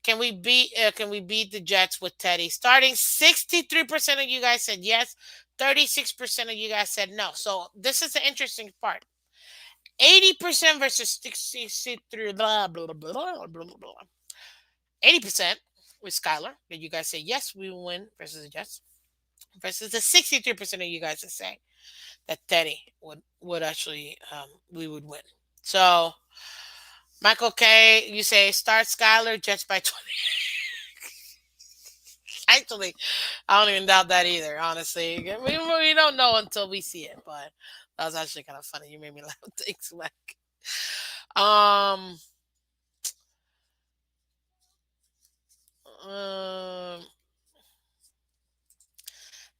Can we beat the Jets with Teddy starting? 63% of you guys said yes. 36% of you guys said no. So this is the interesting part. 80% versus 63 blah blah blah blah blah blah. 80% with Skylar. Did you guys say yes, we will win versus the Jets? Versus the 63% of you guys that say that Teddy would actually we would win. So Michael K, you say start Skylar Jets by 20. Actually, I don't even doubt that either. Honestly, we don't know until we see it. But that was actually kind of funny. You made me laugh. Thanks, Mike. Um, um,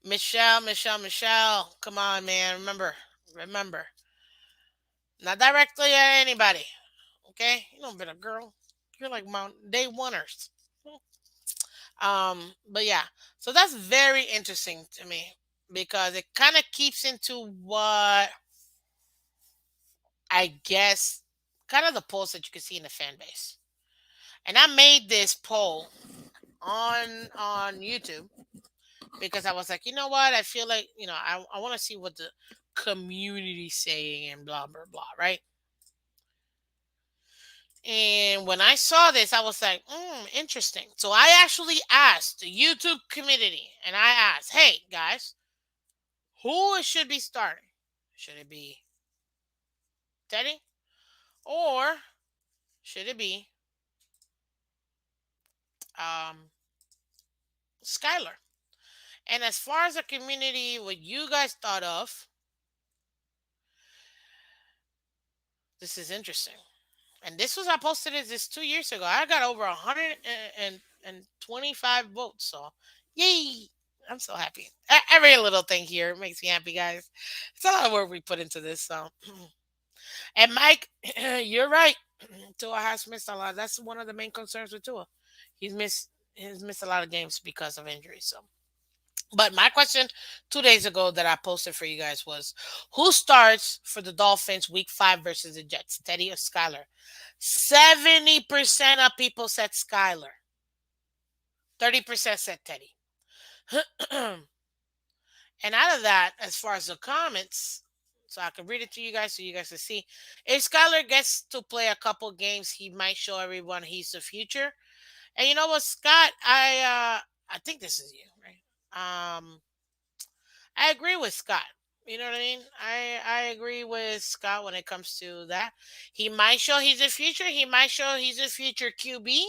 Michelle. Come on, man. Remember. Not directly at anybody. Okay, you know, been a girl. You're like Mount Day Oneers. But yeah, so that's very interesting to me because it kind of keeps into what I guess kind of the polls that you can see in the fan base. And I made this poll on YouTube because I was like, you know what? I feel like, I want to see what the community's saying and blah blah blah, right? And when I saw this, I was like, interesting. So I actually asked the YouTube community and I asked, hey guys, who should be starting? Should it be Teddy or should it be um, Skylar? And as far as the community, what you guys thought of, this is interesting. And this was I posted this 2 years ago. I got over 125 votes. So, yay! I'm so happy. Every little thing here makes me happy, guys. It's a lot of work we put into this. So, and Mike, you're right. Tua has missed a lot. That's one of the main concerns with Tua. He's missed a lot of games because of injuries. So, but my question 2 days ago that I posted for you guys was, who starts for the Dolphins Week 5 versus the Jets, Teddy or Skylar? 70% of people said Skylar. 30% said Teddy. And out of that, as far as the comments, so I can read it to you guys so you guys can see. If Skylar gets to play a couple games, he might show everyone he's the future. And you know what, Scott? I think this is you, right? I agree with Scott. You know what I mean? I agree with Scott when it comes to that. He might show he's a future. He might show he's a future QB,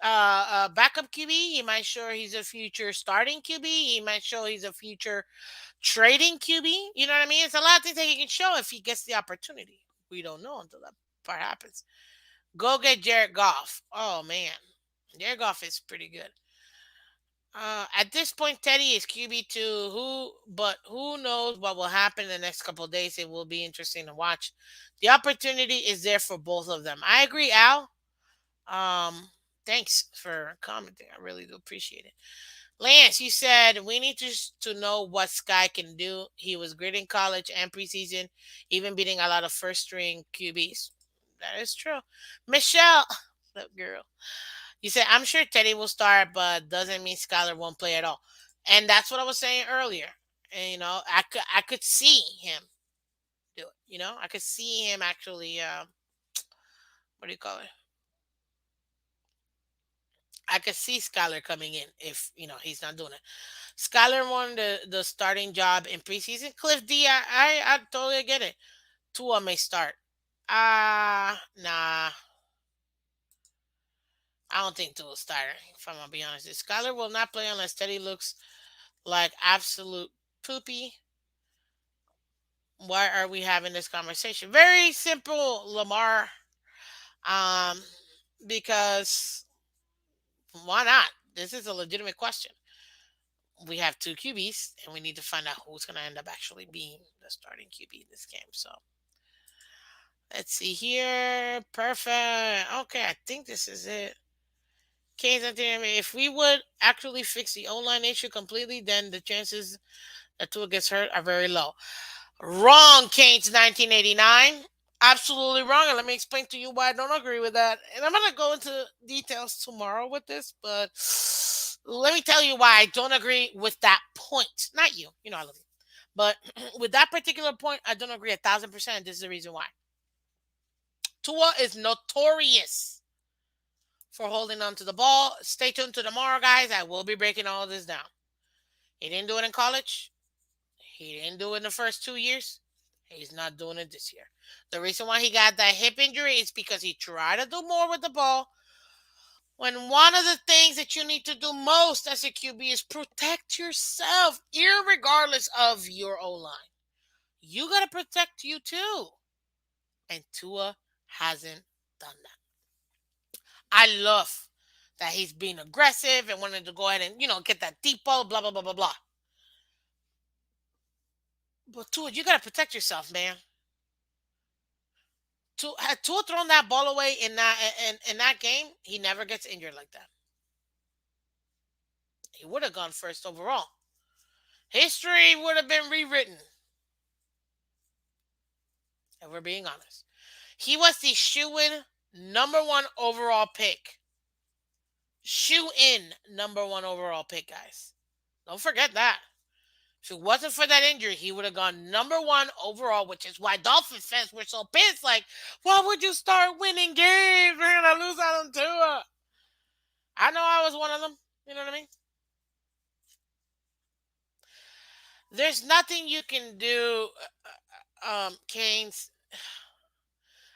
backup QB. He might show he's a future starting QB. He might show he's a future trading QB. You know what I mean? It's a lot of things that he can show if he gets the opportunity. We don't know until that part happens. Go get Jared Goff. Oh man, Jared Goff is pretty good. At this point, Teddy is QB2. But who knows what will happen in the next couple of days? It will be interesting to watch. The opportunity is there for both of them. I agree, Al. Um, Thanks for commenting. I really do appreciate it. Lance, you said we need to know what Sky can do. He was great in college and preseason, even beating a lot of first string QBs. That is true. Michelle, that girl. You said, I'm sure Teddy will start, but doesn't mean Skylar won't play at all. And that's what I was saying earlier. And I could see him do it. I could see him actually. What do you call it? I could see Skylar coming in if he's not doing it. Skylar won the starting job in preseason. Cliff D, I totally get it. Tua may start. Nah, I don't think Tua will start. If I'm gonna be honest, Skylar will not play unless Teddy looks like absolute poopy. Why are we having this conversation? Very simple, Lamar. Um, because why not? This is a legitimate question. We have two QBs, and we need to find out who's going to end up actually being the starting QB in this game. So let's see here. Perfect. Okay, I think this is it. Canes, if we would actually fix the O line issue completely, then the chances that Tua gets hurt are very low. Wrong, Canes 1989. Absolutely wrong. And let me explain to you why I don't agree with that. And I'm going to go into details tomorrow with this, but let me tell you why I don't agree with that point. Not you. You know I love you. But with that particular point, I don't agree 1,000%. This is the reason why. Tua is notorious for holding on to the ball. Stay tuned to tomorrow, guys. I will be breaking all this down. He didn't do it in college. He didn't do it in the first 2 years. He's not doing it this year. The reason why he got that hip injury is because he tried to do more with the ball. When one of the things that you need to do most as a QB is protect yourself, irregardless of your O line. You got to protect you too. And Tua hasn't done that. I love that he's being aggressive and wanted to go ahead and, get that deep ball, blah, blah, blah, blah, blah. But Tua, you got to protect yourself, man. Had Tua thrown that ball away in that game, he never gets injured like that. He would have gone first overall. History would have been rewritten. If we're being honest. He was the shoe-in #1 overall pick. Shoe-in #1 overall pick, guys. Don't forget that. If it wasn't for that injury, he would have gone #1 overall, which is why Dolphins fans were so pissed. Like, why would you start winning games? We're going to lose out on Tua. I know I was one of them. You know what I mean? There's nothing you can do, Canes.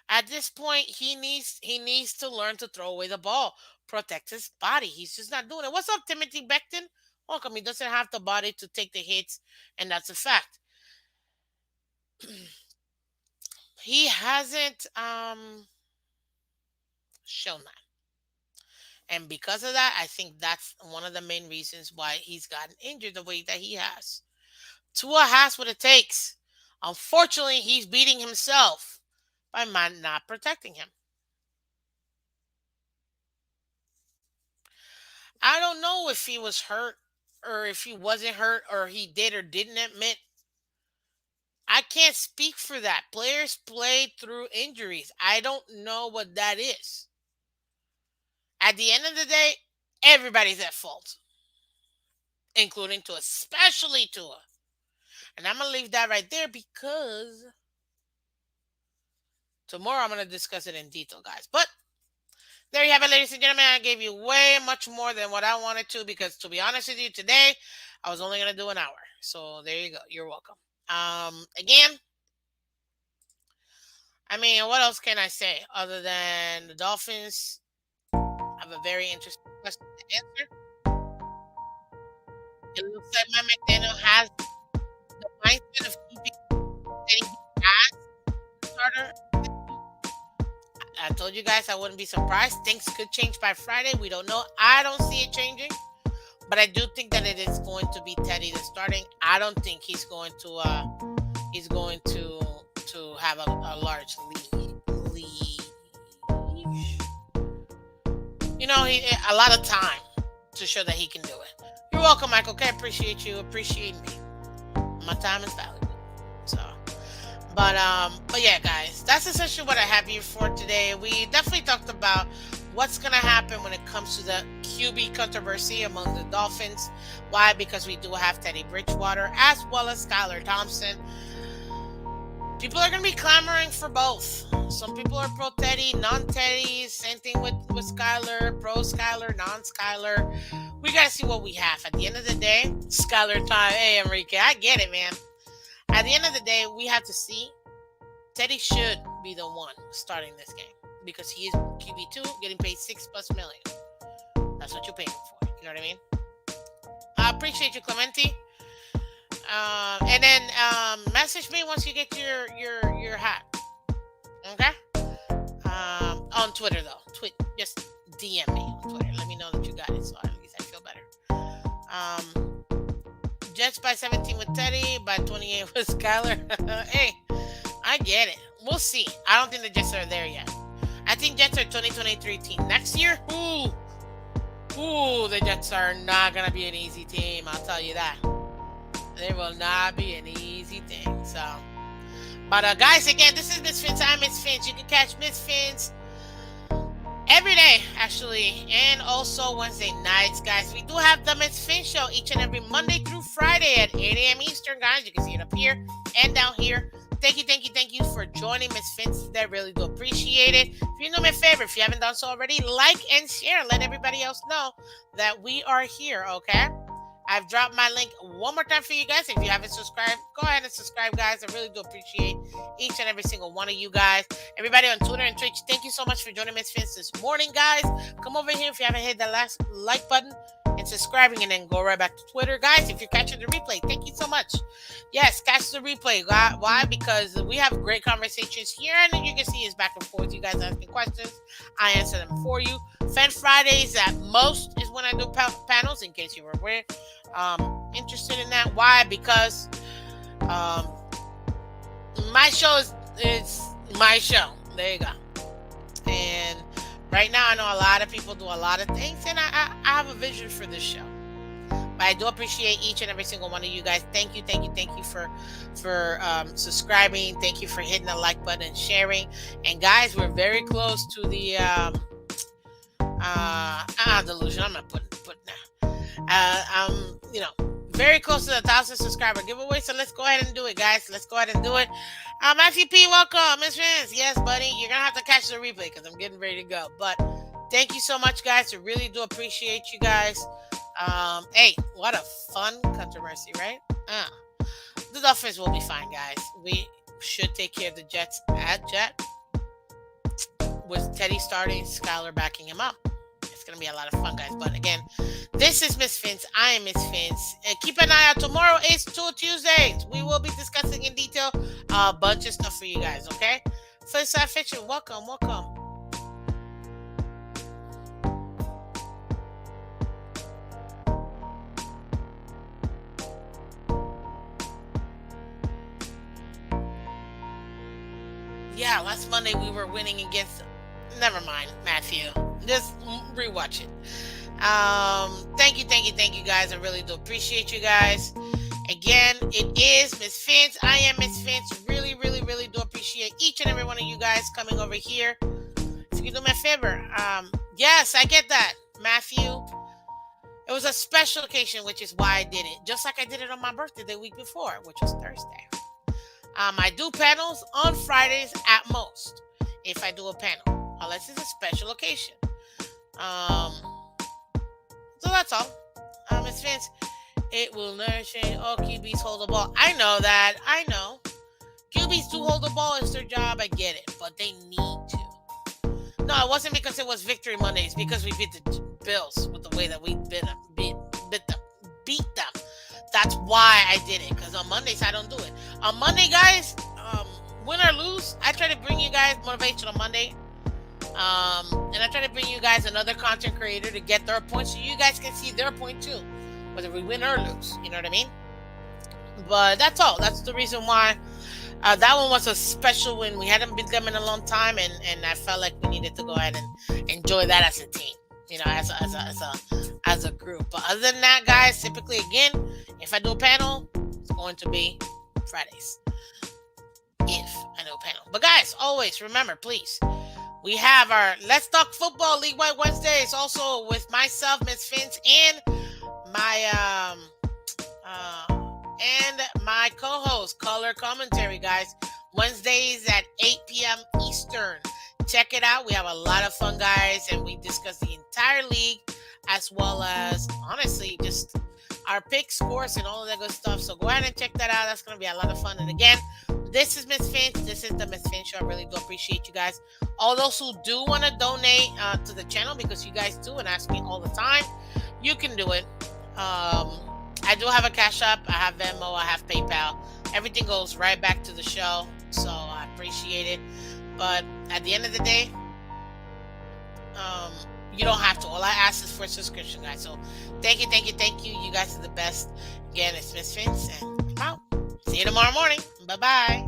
At this point, he needs to learn to throw away the ball, protect his body. He's just not doing it. What's up, Timothy Beckton? Welcome. He doesn't have the body to take the hits, and that's a fact. He hasn't shown that. And because of that, I think that's one of the main reasons why he's gotten injured the way that he has. Tua has what it takes. Unfortunately, he's beating himself by not protecting him. I don't know if he was hurt or if he wasn't hurt or he did or didn't admit. I can't speak for that. Players play through injuries. I don't know what that is. At the end of the day, Everybody's at fault, including Tua, especially Tua. And I'm gonna leave that right there because tomorrow I'm gonna discuss it in detail, guys. But there you have it, ladies and gentlemen. I gave you way much more than what I wanted to because, to be honest with you, today I was only gonna do an hour. So there you go. You're welcome. Again, I mean, what else can I say other than the Dolphins have a very interesting question to answer? It looks like my McDaniel has the mindset of keeping getting as the starter. I told you guys I wouldn't be surprised. Things could change by Friday. We don't know. I don't see it changing, but I do think that it is going to be Teddy the starting. I don't think he's going to have a large lead. You know, a lot of time to show that he can do it. You're welcome, Michael. Okay, appreciate you. Appreciate me. My time is valuable. So, but yeah, guys, that's essentially what I have here for today. We definitely talked about what's gonna happen when it comes to the QB controversy among the Dolphins. Why? Because we do have Teddy Bridgewater as well as Skylar Thompson. People are going to be clamoring for both. Some people are pro Teddy, non Teddy. Same thing with Skylar, pro Skylar, non Skylar. We got to see what we have. At the end of the day, Skylar time. Hey, Enrique, I get it, man. At the end of the day, we have to see. Teddy should be the one starting this game because he is QB2, getting paid $6+ million. That's what you're paying for. You know what I mean? I appreciate you, Clementi. And then message me once you get your hat. Okay? On Twitter though. Just DM me on Twitter. Let me know that you got it, so at least I feel better. Jets by 17 with Teddy, by 28 with Skylar. Hey, I get it. We'll see. I don't think the Jets are there yet. I think Jets are 2023 team. Next year, the Jets are not gonna be an easy team. I'll tell you that. They will not be an easy thing. So, but guys, again, this is Miss Phins. I'm Miss Phins. You can catch Miss Phins every day, actually, and also Wednesday nights, guys. We do have the Miss Phins show each and every Monday through Friday at 8 a.m. Eastern, guys. You can see it up here and down here. Thank you for joining Miss Phins today. I really do appreciate it. If you do me a favor, if you haven't done so already, like and share. Let everybody else know that we are here, okay? I've dropped my link one more time for you guys. If you haven't subscribed, go ahead and subscribe, guys. I really do appreciate each and every single one of you guys. Everybody on Twitter and Twitch, thank you so much for joining Miss Phins this morning, guys. Come over here if you haven't hit that last like button and subscribing, and then go right back to Twitter, guys. If you're catching the replay, thank you so much. Yes, catch the replay. Why? Because we have great conversations here, and then you can see it's back and forth. You guys asking questions, I answer them for you. Fan Fridays at most is when I do panels, in case you were aware. Interested in that. Why? Because my show is my show. There you go. And right now I know a lot of people do a lot of things, and I have a vision for this show. But I do appreciate each and every single one of you guys. Thank you for subscribing. Thank you for hitting the like button and sharing. And guys, we're very close to the delusion. I'm not putting very close to the 1,000 subscriber giveaway. So let's go ahead and do it, guys. Let's go ahead and do it. Matthew P, welcome. Miss Phins. Yes, buddy. You're going to have to catch the replay because I'm getting ready to go. But thank you so much, guys. I really do appreciate you guys. Hey, what a fun controversy, right? The Dolphins will be fine, guys. We should take care of the Jets at Jet with Teddy starting, Skylar backing him up. It's going to be a lot of fun, guys. But again, this is Miss Phins. I am Miss Phins. And keep an eye out. Tomorrow is Tool Tuesdays. We will be discussing in detail a bunch of stuff for you guys, okay? Philside Fiction, welcome. Yeah, last Monday we were winning against... Never mind, Matthew. Just rewatch it. Thank you, guys. I really do appreciate you guys. Again, it is Miss Phins. I am Miss Phins. Really do appreciate each and every one of you guys coming over here. If you can do me a favor, yes, I get that, Matthew. It was a special occasion, which is why I did it. Just like I did it on my birthday the week before, which was Thursday. I do panels on Fridays at most, if I do a panel, unless it's a special occasion. Um, so that's all. Miss Vince, it will nourish all QBs hold the ball. I know that. I know. QBs do hold the ball. It's their job. I get it. But they need to. No, it wasn't because it was Victory Mondays. Because we beat the Bills with the way that we beat them. That's why I did it. Because on Mondays, I don't do it. On Monday, guys, win or lose, I try to bring you guys Motivational Monday. And I try to bring you guys another content creator to get their point so you guys can see their point too. Whether we win or lose. You know what I mean? But that's all. That's the reason why. That one was a special win. We hadn't beat them in a long time, and I felt like we needed to go ahead and enjoy that as a team, you know, as a group. But other than that, guys, typically again, if I do a panel, it's going to be Fridays. If I do a panel, but guys, always remember, please, we have our Let's Talk Football League Wide Wednesdays, also with myself, Miss Phins, and my co-host, Color Commentary, guys. Wednesdays at 8 p.m. Eastern. Check it out. We have a lot of fun, guys, and we discuss the entire league as well as, honestly, just our pick scores and all of that good stuff. So go ahead and check that out. That's going to be a lot of fun. And again, this is Miss Phins. This is the Miss Phins Show. I really do appreciate you guys. All those who do want to donate to the channel, because you guys do and ask me all the time, you can do it. I do have a Cash App, I have Venmo, I have PayPal. Everything goes right back to the show, so I appreciate it. But at the end of the day, you don't have to. All I ask is for a subscription, guys. So thank you. You guys are the best. Again, it's Miss Phins, and I'm out. See you tomorrow morning. Bye-bye.